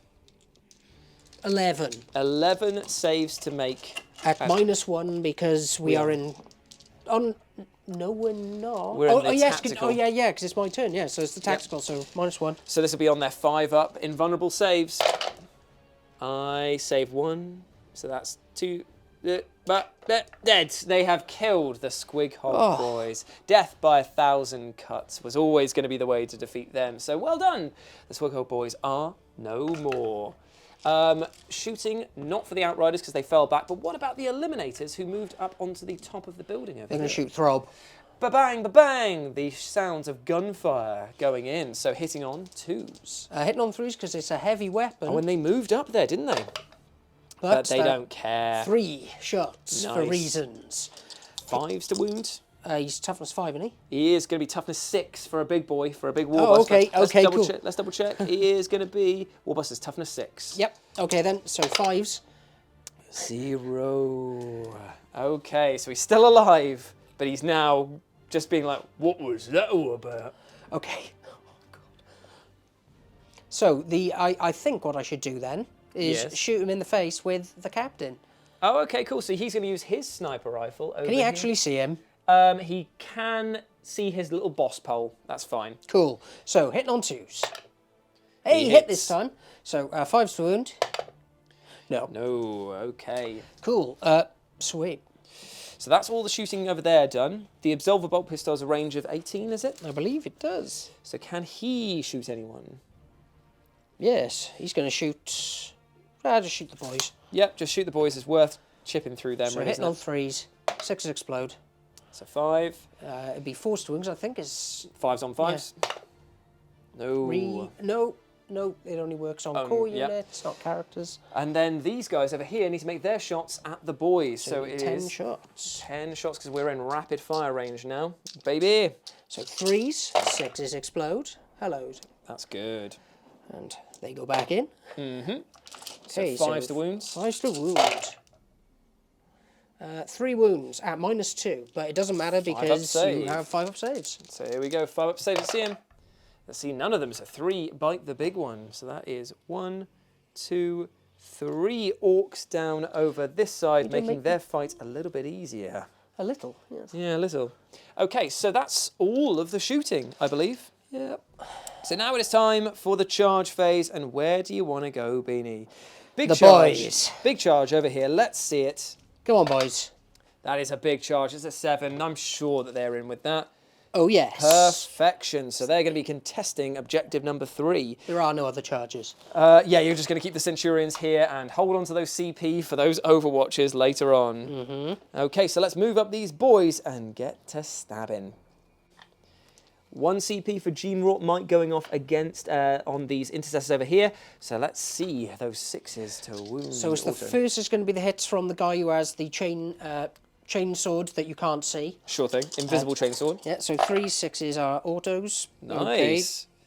11. 11 saves to make. At -1 because we are in... no, we're not. We're in the yes, tactical. yeah, because it's my turn. Yeah, so it's the tactical, so -1. So this will be on their 5 up. Invulnerable saves. I save 1, so that's 2. But dead. They have killed the Squig Hog boys. Death by 1,000 cuts was always going to be the way to defeat them. So well done. The Squig Hog boys are no more. Shooting, not for the Outriders because they fell back, but what about the Eliminators who moved up onto the top of the building over They're going to here? shoot Throb. Ba-bang, ba-bang! The sounds of gunfire going in, so hitting on 2s. Hitting on 3s because it's a heavy weapon. Oh, and they moved up there, didn't they? But they don't care. 3 shots for Nice. reasons. 5s to wound. He's toughness 5, isn't he? He is going to be toughness 6 for a big boy, for a big warbuster. Okay, okay, double cool. check, let's double check. He is going to be warbuster's toughness 6. Yep. Okay then, so 5s. 0. Okay, so he's still alive, but he's now just being like, what was that all about? Okay. Oh, God. So I think what I should do then is shoot him in the face with the captain. Oh, okay, cool. So he's going to use his sniper rifle over Can he here. actually see him? He can see his little boss pole. That's fine. Cool. So hitting on 2s. Hey, He hit hits. this time. So 5s to wound. No. No, okay. Cool. Sweet. So that's all the shooting over there done. The Absolver Bolt Pistol has a range of 18, is it? I believe it does. So can he shoot anyone? Yes, he's going to shoot... just shoot the boys. Yep, just shoot the boys. It's worth chipping through them, So really, hitting isn't on it? 3s. 6s explode. So 5. It'd be 4s to wings, I think. Is 5s on 5s. No. No, it only works on Oh, core yep. units, not characters. And then these guys over here need to make their shots at the boys. So it 10 is shots. 10 shots because we're in rapid fire range now. Baby. So 3s, 6s explode. Hello. That's good. And they go back in. Mm-hmm. Okay, so 5s to wounds. 5s to wound. 3 wounds at -2, but it doesn't matter because you have 5 up saves. So here we go, 5 up saves. Let's see him. Let's see none of them. So 3 bite the big one. So that is 1, 2, 3 orcs down over this side, making their fight a little bit easier. A little, yes. Yeah, a little. Okay, so that's all of the shooting, I believe. Yep. So now it is time for the charge phase. And where do you want to go, Beanie? Big The charge. boys. Big charge over here. Let's see it. Come on, boys. That is a big charge. It's a 7. I'm sure that they're in with that. Oh, yes. Perfection. So they're going to be contesting objective number 3. There are no other charges. Yeah, you're just going to keep the Centurions here and hold on to those CP for those Overwatches later on. Okay, so let's move up these boys and get to stabbing. 1 CP for Gene Wrought Might going off against on these intercessors over here. So let's see those 6s to wound. So it's the first is going to be the hits from the guy who has the chain sword that you can't see. Sure thing. Invisible chainsword. Yeah, so 3 6s are autos. Nice. Okay.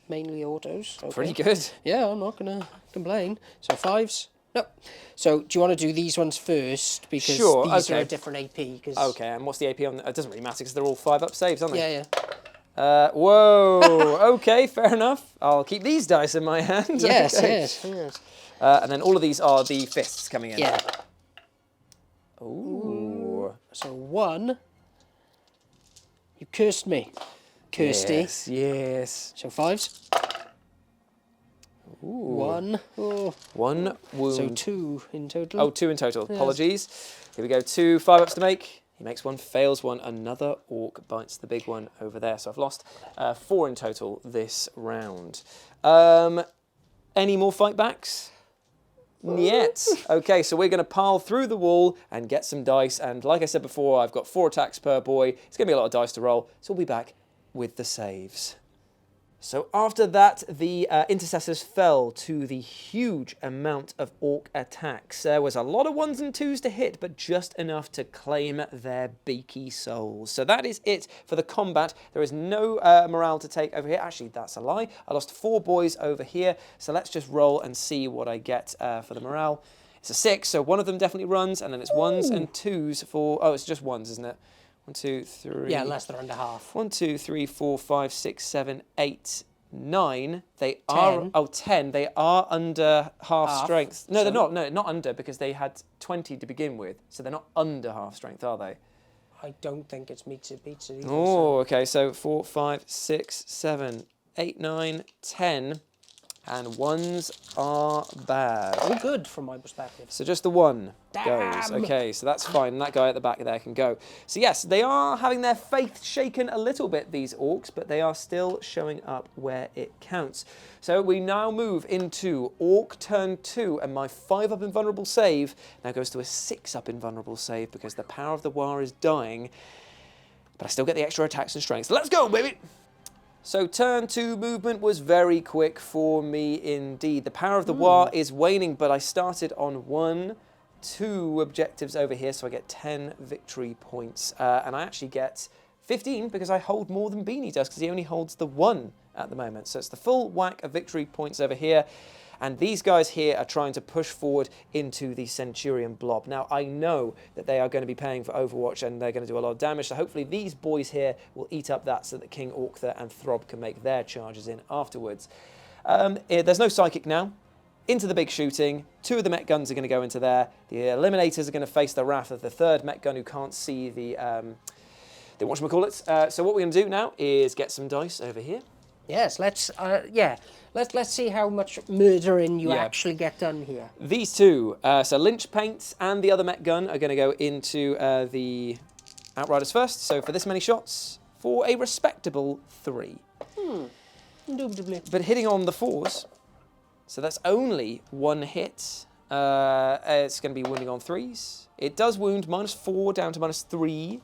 Mainly autos. Okay. Pretty good. Yeah, I'm not going to complain. So 5s. No. So do you want to do these ones first? Because these are a different AP. Cause... Okay, and what's the AP on? It doesn't really matter because they're all 5-up saves, aren't they? Yeah, yeah. Whoa, okay, fair enough. I'll keep these dice in my hand. Yes, okay. yes. And then all of these are the fists coming in. Yeah. Ooh. So 1. You cursed me. Kirsty. Yes. So 5s. Ooh. 1. Oh. 1 wound. So 2 in total. Oh, 2 in total. Yes. Apologies. Here we go. 2 5-ups to make. He makes 1, fails 1. Another orc bites the big one over there. So I've lost 4 in total this round. Any more fight backs? Yet. Okay, so we're going to pile through the wall and get some dice. And like I said before, I've got 4 attacks per boy. It's going to be a lot of dice to roll. So we'll be back with the saves. So after that, the intercessors fell to the huge amount of orc attacks. There was a lot of 1s and 2s to hit, but just enough to claim their beaky souls. So that is it for the combat. There is no morale to take over here. Actually, that's a lie. I lost 4 boys over here. So let's just roll and see what I get for the morale. It's a 6, so one of them definitely runs, and then it's 1s and 2s for... Oh, it's just 1s, isn't it? 1, 2, 3... Yeah, less than under half. 1, 2, 3, 4, 5, 6, 7, 8, 9. They are... 10. Oh, 10. They are under half strength. No, they're not. No, not under, because they had 20 to begin with. So they're not under half strength, are they? I don't think it's pizza either. Oh, okay. So 4, 5, 6, 7, 8, 9, 10. And 1s are bad. All good from my perspective. So just the 1 Damn. goes. Okay, so that's fine. That guy at the back there can go. So yes, they are having their faith shaken a little bit, these orcs, but they are still showing up where it counts. So we now move into Orc turn 2, and my 5-up invulnerable save now goes to a 6-up invulnerable save because the power of the War is dying, but I still get the extra attacks and strength. So let's go, baby! So turn 2 movement was very quick for me indeed. The power of the War is waning, but I started on 1, 2 objectives over here, so I get 10 victory points. And I actually get 15 because I hold more than Beanie does, because he only holds the 1 at the moment. So it's the full whack of victory points over here. And these guys here are trying to push forward into the Centurion blob. Now, I know that they are going to be paying for Overwatch and they're going to do a lot of damage, so hopefully these boys here will eat up that so that King Orktha and Throb can make their charges in afterwards. There's no Psychic now. Into the big shooting. 2 of the Met Guns are going to go into there. The Eliminators are going to face the wrath of the 3rd Met Gun who can't see the whatchamacallit. So what we're going to do now is get some dice over here. Yes, let's see how much murdering you actually get done here. These 2, so Lynch Paint and the other Met Gun are going to go into the Outriders first. So for this many shots, for a respectable 3. Indubitably. But hitting on the 4s, so that's only 1 hit. It's going to be wounding on 3s. It does wound -4 down to -3.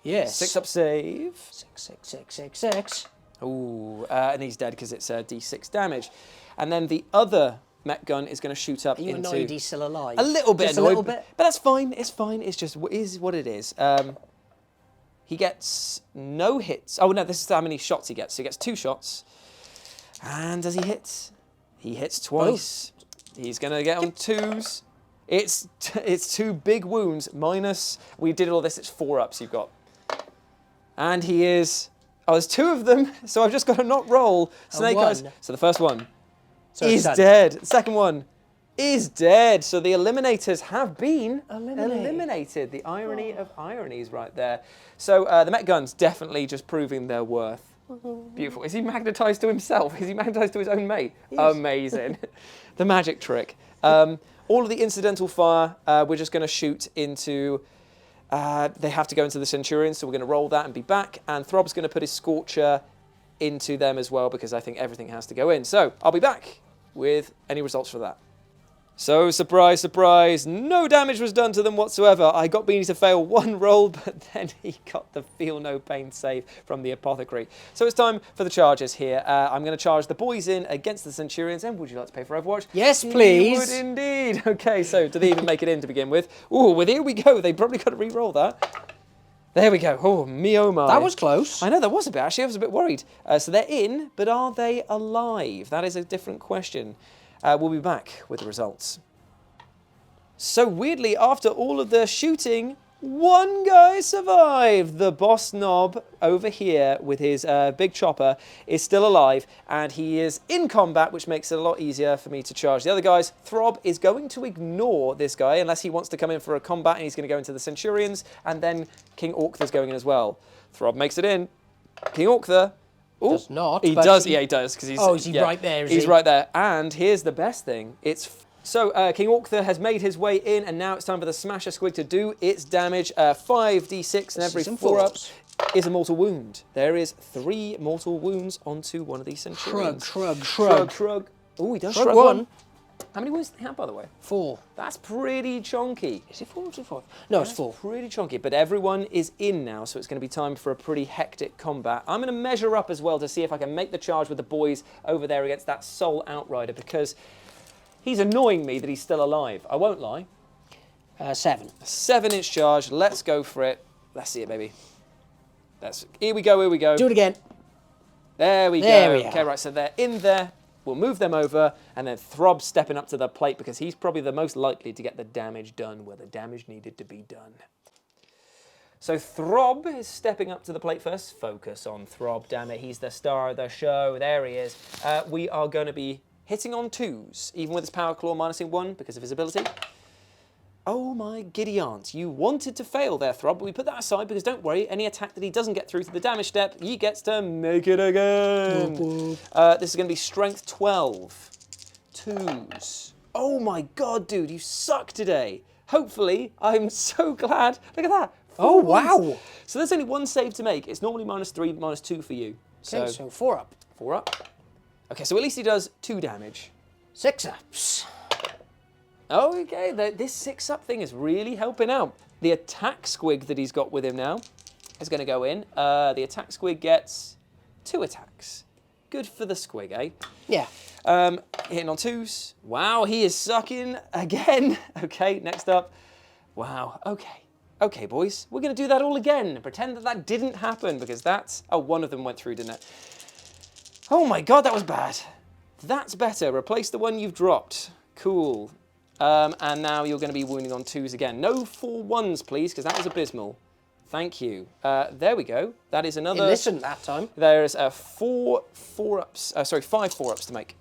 Yes. 6-up save. 6. Ooh, and he's dead because it's D6 damage. And then the other Met Gun is going to shoot up into... Are you annoyed he's still alive? A little bit Just annoyed, a little bit? But that's fine. It's fine. It's just is what it is. He gets no hits. Oh, no, this is how many shots he gets. So he gets 2 shots. And does he hit? He hits twice. Oh. He's going to get on 2s. It's 2 big wounds minus... We did all this. It's 4 ups you've got. And he is... Oh, there's 2 of them, so I've just got to not roll. Snake Eyes. So the first one is dead. The second one is dead. So the Eliminators have been eliminated. The irony of ironies right there. So the Met Gun's definitely just proving their worth. Beautiful. Is he magnetised to himself? Is he magnetised to his own mate? Amazing. The magic trick. All of the incidental fire, we're just going to shoot into... they have to go into the Centurion, so we're going to roll that and be back. And Throb's going to put his Scorcher into them as well, because I think everything has to go in. So I'll be back with any results for that. So, surprise, surprise, no damage was done to them whatsoever. I got Beanie to fail one roll, but then he got the feel no pain save from the apothecary. So it's time for the charges here. I'm going to charge the boys in against the Centurions. And would you like to pay for Overwatch? Yes, please. You would indeed. Okay, so do they even make it in to begin with? Ooh, well, here we go. They probably got to re-roll that. There we go. Oh, me oh my. That was close. I know, that was a bit, actually. I was a bit worried. So they're in, but are they alive? That is a different question. We'll be back with the results. So weirdly, after all of the shooting, one guy survived. The boss knob over here with his big chopper is still alive, and he is in combat, which makes it a lot easier for me to charge the other guys. Throb is going to ignore this guy unless he wants to come in for a combat, and he's going to go into the Centurions, and then King Orkther's going in as well. Throb makes it in. King Orkther. Ooh, does not. He does. Yeah, he does. Because he's. Oh, is he right there? He's right there. And here's the best thing. So King Orkther has made his way in, and now it's time for the Smasher Squig to do its damage. 5d6, and every 4 ups is a mortal wound. There is 3 mortal wounds onto one of these Centurions. Shrug. Oh, he does Shrug shrug one. one. How many wounds do they have, by the way? 4. That's pretty chonky. Is it 4 or 5? No, it's 4. Pretty chonky, but everyone is in now, so it's going to be time for a pretty hectic combat. I'm going to measure up as well to see if I can make the charge with the boys over there against that Soul Outrider, because he's annoying me that he's still alive. I won't lie. 7. 7-inch charge. Let's go for it. Let's see it, baby. Here we go. Do it again. There we go. We are. Okay, right, so they're in there. We'll move them over, and then Throb stepping up to the plate because he's probably the most likely to get the damage done where the damage needed to be done. So Throb is stepping up to the plate first. Focus on Throb, damn it. He's the star of the show. There he is. We are going to be hitting on 2s, even with his Power Claw minusing 1 because of his ability. Oh my giddy aunt, you wanted to fail there, Throb, but we put that aside because don't worry, any attack that he doesn't get through to the damage step, he gets to make it again. This is going to be Strength 12. 2s. Oh my god, dude, you suck today. Hopefully, I'm so glad. Look at that. 4 Oh, wow. wounds. So there's only 1 save to make. It's normally -3, -2 for you. Okay, so 4 up. 4 up. Okay, so at least he does 2 damage. 6 ups. Okay, this 6-up thing is really helping out. The attack squig that he's got with him now is going to go in. The attack squig gets 2 attacks. Good for the squig, eh? Yeah. Hitting on 2s. Wow, he is sucking again. Okay, next up. Wow, okay. Okay, boys, we're going to do that all again. Pretend that that didn't happen because that's... Oh, one of them went through, didn't it? Oh my god, that was bad. That's better. Replace the one you've dropped. Cool. And now you're going to be wounding on 2s again. No 4 1s, please, because that was abysmal. Thank you. There we go. That is another... It listened that time. There is 5 4-ups to make.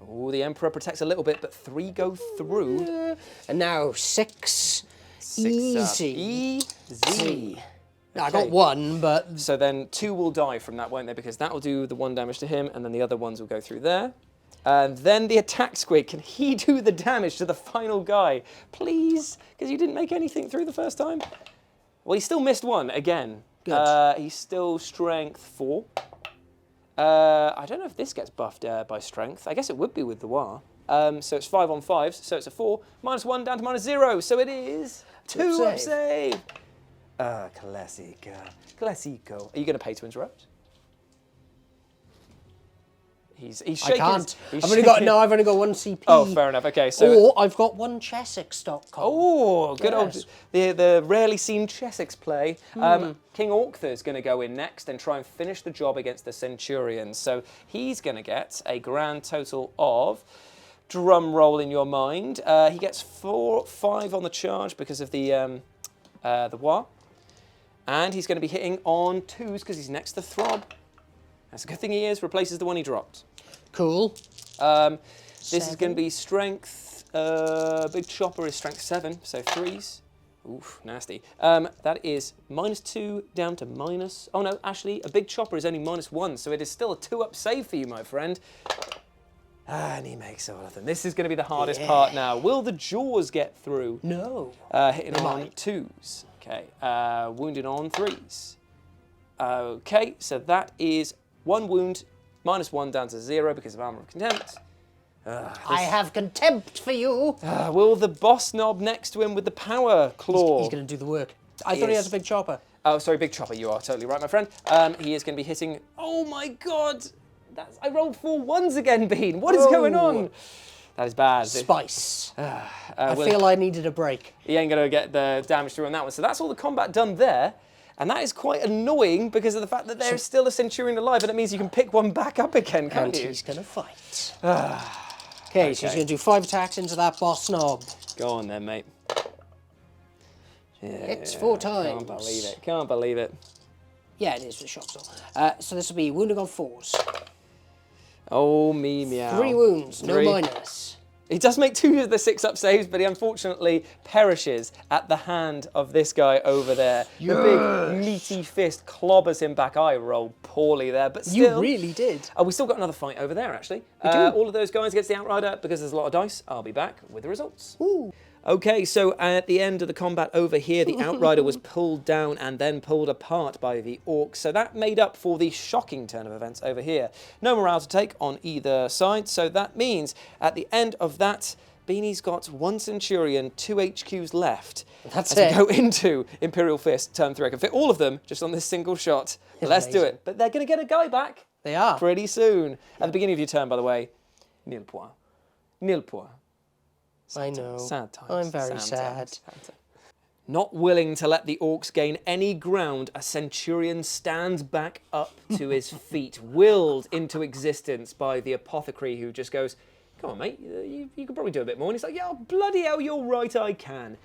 Oh, the Emperor protects a little bit, but 3 go through. And now 6. 6 Easy. Easy. No, I got 1, but... So then 2 will die from that, won't they? Because that will do the 1 damage to him, and then the other ones will go through there. And then the attack squig, can he do the damage to the final guy? Please, because you didn't make anything through the first time. Well, he still missed 1 again. Good. He's still strength 4. I don't know if this gets buffed by strength. I guess it would be with the War. So it's 5 on 5s, so it's a 4. -1 down to -0, so it is 2 up save. Classico. Are you going to pay to interrupt? He's shaking. I can't. I've only got 1 CP. Oh, fair enough. Okay, so... Or I've got 1 Chessex.com. Oh, good old... Yes. The rarely seen Chessex play. King Orkther is going to go in next and try and finish the job against the Centurions. So he's going to get a grand total of... Drum roll in your mind. He gets 5 on the charge because of the War. And he's going to be hitting on 2s because he's next to Throb. That's a good thing he is. Replaces the one he dropped. Cool. This is going to be strength. Big chopper is strength 7, so 3s. Oof, nasty. That is -2 down to minus. Oh no, actually, a big chopper is only -1, so it is still a 2-up save for you, my friend. And he makes all of them. This is going to be the hardest part now. Will the jaws get through? No. Hitting on 2s. Okay. Wounded on 3s. Okay, so that is 1 wound, -1 down to 0 because of Armor of Contempt. I have contempt for you. Will the boss knob next to him with the power claw? He's going to do the work. I thought he has a big chopper. Oh, sorry, big chopper. You are totally right, my friend. He is going to be hitting... Oh, my God. I rolled 4 1s again, Bean. What is going on? That is bad. Spice. I feel I needed a break. He ain't going to get the damage through on that one. So that's all the combat done there. And that is quite annoying because of the fact that there's still a Centurion alive, and it means you can pick one back up again, can't you? And he's going to fight. Okay, so he's going to do 5 attacks into that boss knob. Go on then, mate. Yeah, Hits 4 times. Can't believe it. Can't believe it. Yeah, it is for the shock soul. So this will be wounding on 4s. Oh, me meow. 3 wounds, no minus. He does make 2 of the 6-up saves, but he unfortunately perishes at the hand of this guy over there. Yes. The big meaty fist clobbers him back. I rolled poorly there, but still. You really did. Oh, we still got another fight over there, actually. All of those guys against the Outrider, because there's a lot of dice. I'll be back with the results. Ooh. Okay, so at the end of the combat over here, the Outrider was pulled down and then pulled apart by the Orcs. So that made up for the shocking turn of events over here. No morale to take on either side, so that means at the end of that, Beanie's got 1 Centurion, 2 HQs left. That's it. As we go into Imperial Fist, turn 3. I can fit all of them just on this single shot. Let's do it. But they're going to get a guy back. They are. Pretty soon. At the beginning of your turn, by the way, nil point. Nil point. I know. Sad times. I'm very sad. Not willing to let the Orcs gain any ground, a Centurion stands back up to his feet, willed into existence by the apothecary who just goes, come on, mate, you could probably do a bit more. And he's like, yeah, bloody hell, you're right, I can.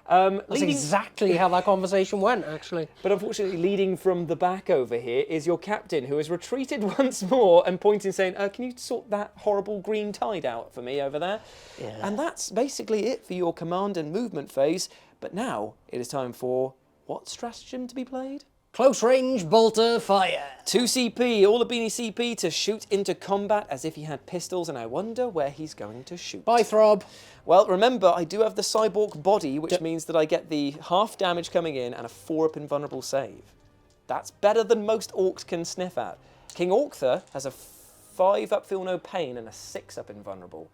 That's exactly how that conversation went, actually. But unfortunately, leading from the back over here is your captain, who has retreated once more and pointing, saying, can you sort that horrible green tide out for me over there? Yeah. And that's basically it for your command and movement phase. But now it is time for what stratagem to be played? Close range bolter fire. 2 CP, all the Beanie CP to shoot into combat as if he had pistols, and I wonder where he's going to shoot. Bye, Throb. Well, remember, I do have the cyborg body, which means that I get the half damage coming in and a 4-up invulnerable save. That's better than most Orcs can sniff at. King Orkther has a 5-up feel no pain and a 6-up invulnerable.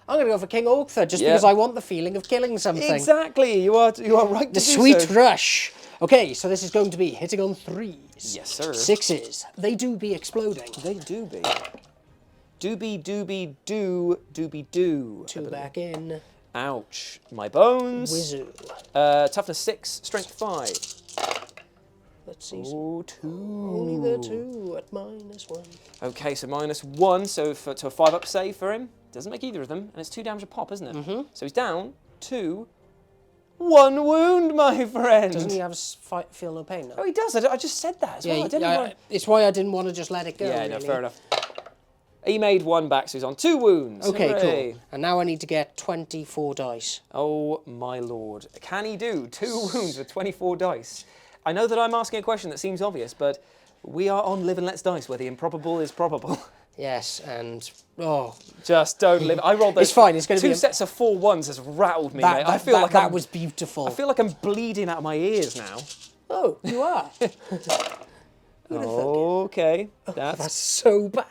I'm going to go for King Orkther just because I want the feeling of killing something. Exactly, you are right to the sweet rush. Okay, so this is going to be hitting on 3s. Yes, sir. 6s. They do be exploding. They do be. Doobie, doobie, doo. 2 back in. Ouch. My bones. Wizoo. Toughness 6, strength 5. Let's see. Oh, 2. Only the 2 at -1. Okay, so -1, so to a 5-up save for him. Doesn't make either of them, and it's 2 damage a pop, isn't it? Mm-hmm. So he's down 2. 1 wound, my friend. Doesn't he have feel no pain now? Oh, he does. I just said that as well. It's why I didn't want to just let it go. Yeah, really. no, fair enough. He made 1 back, so he's on 2 wounds. Okay, Hooray. cool. And now I need to get 24 dice. Oh, my lord. Can he do 2 wounds with 24 dice? I know that I'm asking a question that seems obvious, but we are on Live and Let's Dice, where the improbable is probable. Yes, and just don't live. I rolled those. It's fine. It's going to be 2 sets of 4 1s has rattled me, mate. I feel like that was beautiful. I feel like I'm bleeding out of my ears now. Oh, you are. Okay, that's so bad.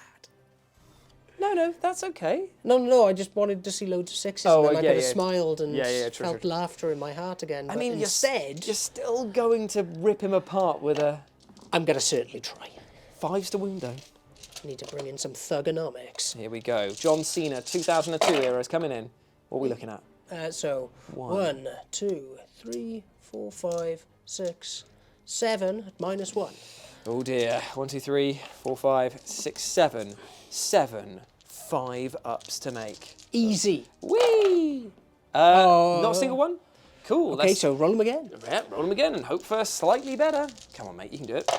No, that's okay. No, I just wanted to see loads of 6s, and then I could have smiled and felt laughter in my heart again. I mean, instead, you're still going to rip him apart with a... I'm going to certainly try. 5s to wound, though. Need to bring in some thugonomics. Here we go. John Cena, 2002 era is coming in. What are we looking at? So, 1, 2, 3, 4, 5, 6, 7 at -1. Oh dear. 1, 2, 3, 4, 5, 6, 7. 7 5-ups to make. Easy. Whee! Not a single one? Cool. Okay, so roll them again. Yeah, roll them again and hope for slightly better. Come on, mate, you can do it.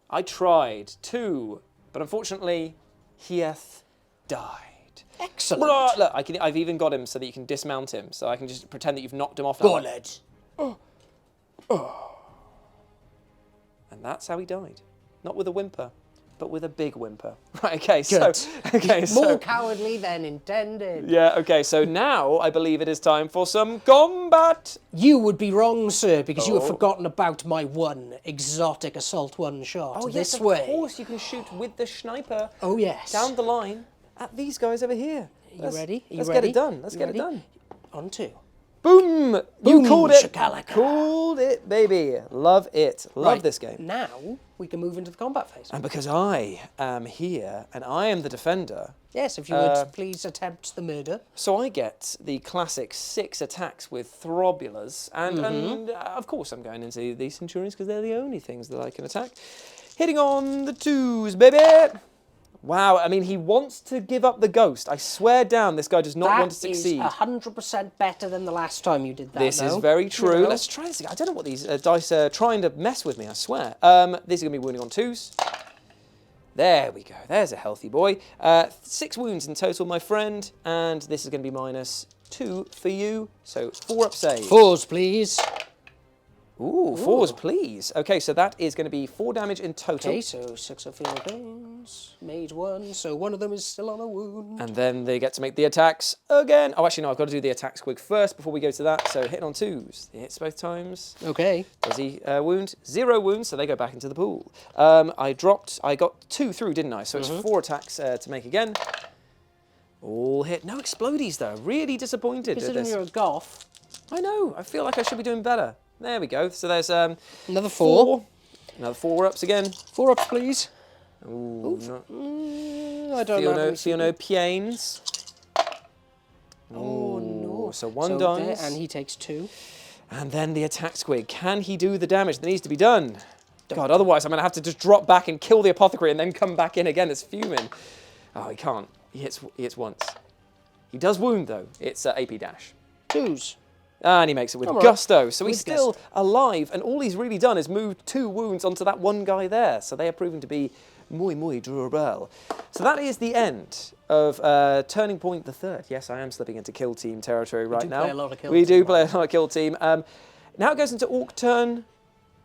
I tried 2, but unfortunately, he hath died. Excellent. Look, I've even got him so that you can dismount him, so I can just pretend that you've knocked him off. Go on, lads. And that's how he died. Not with a whimper, but with a big whimper. Right, okay, More cowardly than intended. Yeah, okay, so now I believe it is time for some combat. You would be wrong, sir, because you have forgotten about my 1 exotic assault 1 shot. Oh, this yes, way. Of course, you can shoot with the sniper. Oh, yes. Down the line. at these guys over here. Are you ready? Let's get it done. Let's get it done. On 2. Boom! Boom, You called it. shakalaka. Called it, baby. Love it. Love this game. Now we can move into the combat phase. And because I am here and I am the defender, Yes, if you would please attempt the murder. so I get the classic 6 attacks with Throbulas. And of course I'm going into the Centurions because they're the only things that I can attack. Hitting on the 2s, baby! Wow, I mean, he wants to give up the ghost. I swear down, this guy does not want to succeed. That is 100% better than the last time you did that. This is very true. Let's try this again. I don't know what these dice are trying to mess with me, I swear. This is going to be wounding on 2s. There we go. There's a healthy boy. 6 wounds in total, my friend. And this is going to be -2 for you. So 4 up save. 4s, please. Ooh, 4s, please. Okay, so that is going to be 4 damage in total. Okay, so 6 of feeling pains. Made 1, so one of them is still on a wound. And then they get to make the attacks again. Oh, actually, no, I've got to do the attacks quick first before we go to that. So hitting on 2s. He hits both times. Okay. Does he wound? 0 wounds, so they go back into the pool. I got 2 through, didn't I? So it's 4 attacks to make again. All hit. No explodies, though. Really disappointed with Considering this. you're a Goff. I know. I feel like I should be doing better. There we go. So there's Another 4. Another 4 ups again. 4 ups, please. Ooh, I don't know. feel no pains. Oh, no. So 1 dies. And he takes 2. And then the attack squig. Can he do the damage that needs to be done? God, otherwise I'm going to have to just drop back and kill the apothecary and then come back in again. It's fuming. Oh, he can't. He hits once. He does wound, though. It's AP dash. 2s. And he makes it with All right. gusto. So he's With still alive. And all he's really done is moved 2 wounds onto that one guy there. So they are proving to be muy durable. So that is the end of Turning Point the Third. Yes, I am slipping into kill team territory right now. Play a lot of kill we team, do play a lot of kill team. Now it goes into Orc turn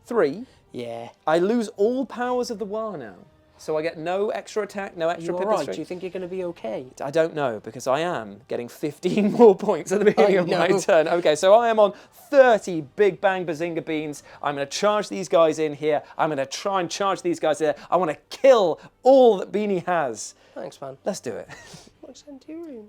3. Yeah. I lose all powers of the Wa now. So I get no extra attack, no extra You're pip right. strength. Do you think you're going to be okay? I don't know, because I am getting 15 more points at the beginning of my know. turn. Okay, so I am on 30 Big Bang Bazinga Beans. I'm going to charge these guys in here. I'm going to try and charge these guys there. I want to kill all that Beanie has. Thanks, man. Let's do it. My Centurion.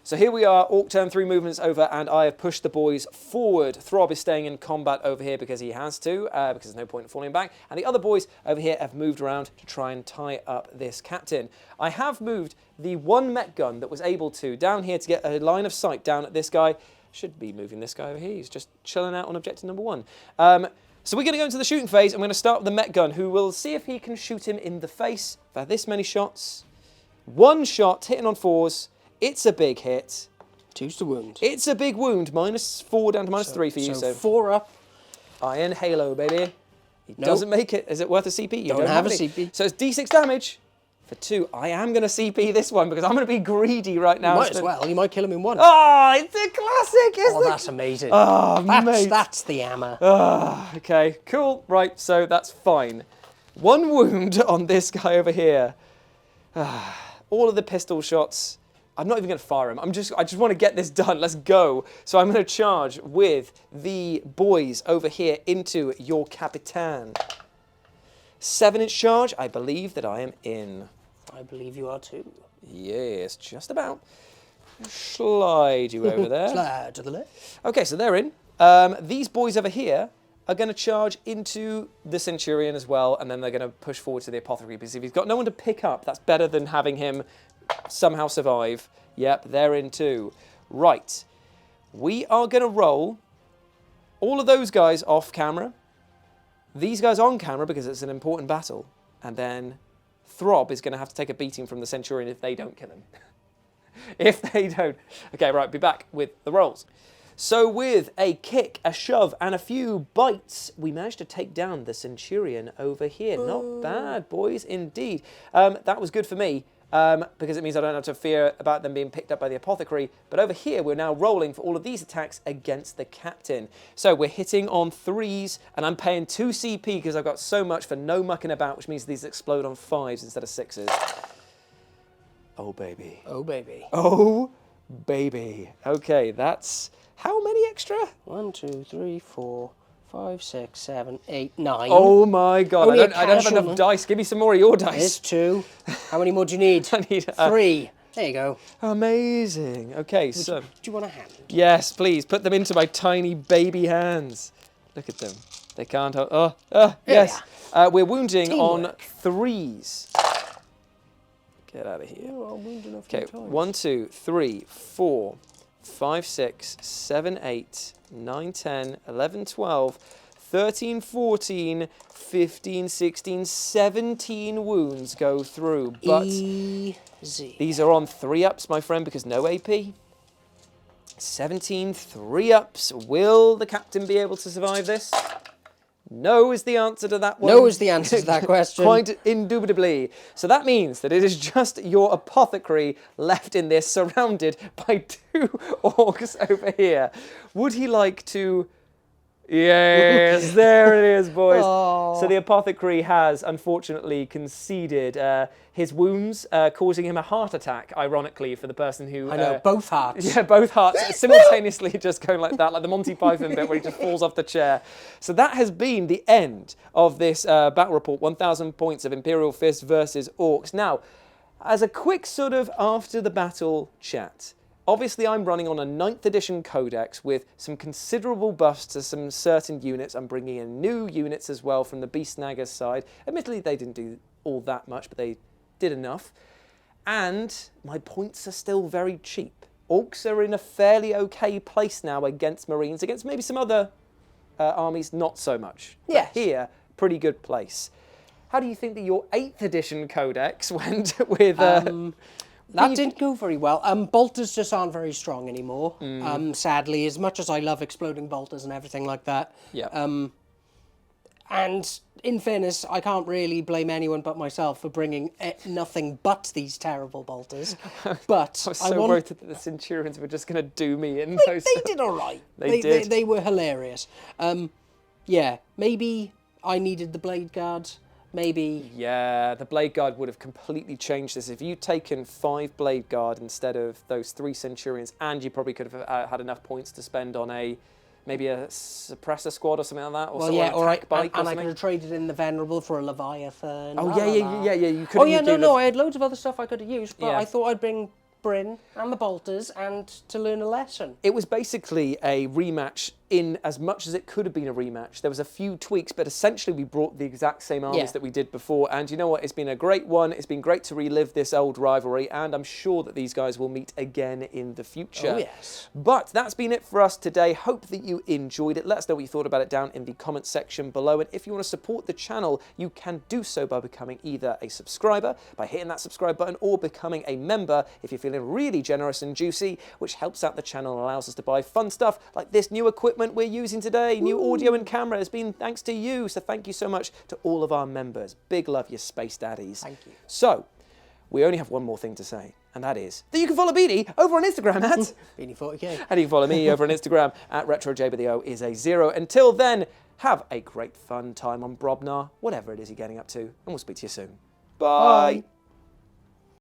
So here we are, Orc turn 3 movements over, and I have pushed the boys forward. Throb is staying in combat over here because he has to, because there's no point in falling back. And the other boys over here have moved around to try and tie up this captain. I have moved the 1 mech gun that was able to down here to get a line of sight down at this guy. Should be moving this guy over here. He's just chilling out on objective number 1. So we're going to go into the shooting phase. I'm going to start with the mech gun, who will see if he can shoot him in the face for this many shots. 1 shot, hitting on 4s. It's a big hit. 2's the wound. It's a big wound. -4 down to -3 for you. So So 4 up. Iron Halo, baby. He doesn't make it. Is it worth a CP? You Don't have a any. CP. So it's D6 damage for 2. I am going to CP this one because I'm going to be greedy right now. Might as well. You might kill him in 1. Oh, it's a classic, isn't Oh, it? that's amazing. Oh, mate. That's the hammer. Okay, cool. Right, so that's fine. 1 wound on this guy over here. All of the pistol shots. I'm not even going to fire him. I just want to get this done. Let's go. So I'm going to charge with the boys over here into your Capitan. 7-inch charge. I believe that I am in. I believe you are too. Yes, just about. Slide you over there. Slide to the left. Okay, so they're in. These boys over here are going to charge into the Centurion as well, and then they're going to push forward to the Apothecary, because if he's got no one to pick up, that's better than having him somehow survive. Yep, they're in too. Right. We are going to roll all of those guys off camera, these guys on camera because it's an important battle, and then Throb is going to have to take a beating from the Centurion if they don't kill him. If they don't. Okay, right, be back with the rolls. So with a kick, a shove, and a few bites, we managed to take down the Centurion over here. Not bad, boys, indeed. That was good for me, because it means I don't have to fear about them being picked up by the Apothecary. But over here, we're now rolling for all of these attacks against the Captain. So we're hitting on 3s, and I'm paying 2 CP because I've got so much for no mucking about, which means these explode on 5s instead of 6s. Oh, baby. Oh, baby. Oh, baby. Okay, that's... How many extra? 1, 2, 3, 4, 5, 6, 7, 8, 9. Oh my god, Only I don't have enough dice. Give me some more of your dice. There's 2. How many more do you need? I need 3. There you go. Amazing. Okay, so... Do you want a hand? Yes, please, put them into my tiny baby hands. Look at them. They can't... yes. We're wounding on Teamwork. 3s. Get out of here. Oh, I'm wounded enough Okay, times. 1, 2, 3, 4, 5, 6, 7, 8, 9, 10, 11, 12, 13, 14, 15, 16, 17 wounds go through. But easy. these are on 3-ups, my friend, because no AP. 17 3-ups. Will the captain be able to survive this? No is the answer to that one. No is the answer to that question. Quite indubitably. So that means that it is just your apothecary left in this, surrounded by 2 orcs over here. Would he like to... Yes, there it is, boys. Oh. So the apothecary has, unfortunately, conceded his wounds, causing him a heart attack, ironically, for the person who... I know, both hearts. Yeah, both hearts simultaneously just going like that, like the Monty Python bit where he just falls off the chair. So that has been the end of this battle report, 1,000 points of Imperial Fist versus Orks. Now, as a quick sort of after the battle chat, obviously I'm running on a 9th edition codex with some considerable buffs to some certain units. I'm bringing in new units as well from the Beast Snaggers side. Admittedly, they didn't do all that much, but they did enough. And my points are still very cheap. Orcs are in a fairly okay place now against Marines, against maybe some other armies, not so much. Yes. But here, pretty good place. How do you think that your 8th edition codex went with... That didn't go very well. Bolters just aren't very strong anymore, sadly, as much as I love exploding bolters and everything like that. Yeah. And in fairness, I can't really blame anyone but myself for bringing nothing but these terrible bolters. But I was so worried that the Centurions were just going to do me in those. They did all right. They did. They were hilarious. Yeah, maybe I needed the Blade Guard. Maybe. Yeah, the Blade Guard would have completely changed this. If you'd taken 5 Blade Guard instead of those 3 Centurions, and you probably could have had enough points to spend on maybe a suppressor squad or something like that, or well, some yeah, attack bike or and I something. could have traded in the Venerable for a Leviathan. Oh yeah, you could. Oh yeah, no, I had loads of other stuff I could have used, but Yeah. I thought I'd bring Bryn and the Bolters and to learn a lesson. It was basically a rematch in as much as it could have been a rematch. There was a few tweaks, but essentially we brought the exact same armies that we did before. And you know what? It's been a great one. It's been great to relive this old rivalry, and I'm sure that these guys will meet again in the future. Oh, yes. But that's been it for us today. Hope that you enjoyed it. Let us know what you thought about it down in the comments section below. And if you want to support the channel, you can do so by becoming either a subscriber, by hitting that subscribe button, or becoming a member if you're feeling really generous and juicy, which helps out the channel and allows us to buy fun stuff like this new equipment we're using today. New audio and camera has been thanks to you. So thank you so much to all of our members. Big love, you space daddies. Thank you. So, we only have one more thing to say, and that is that you can follow Beanie over on Instagram at Beanie40k. and you can follow me over on Instagram at RetroJ, but the O is a 0. Until then, have a great fun time on Brobnar, whatever it is you're getting up to, and we'll speak to you soon. Bye.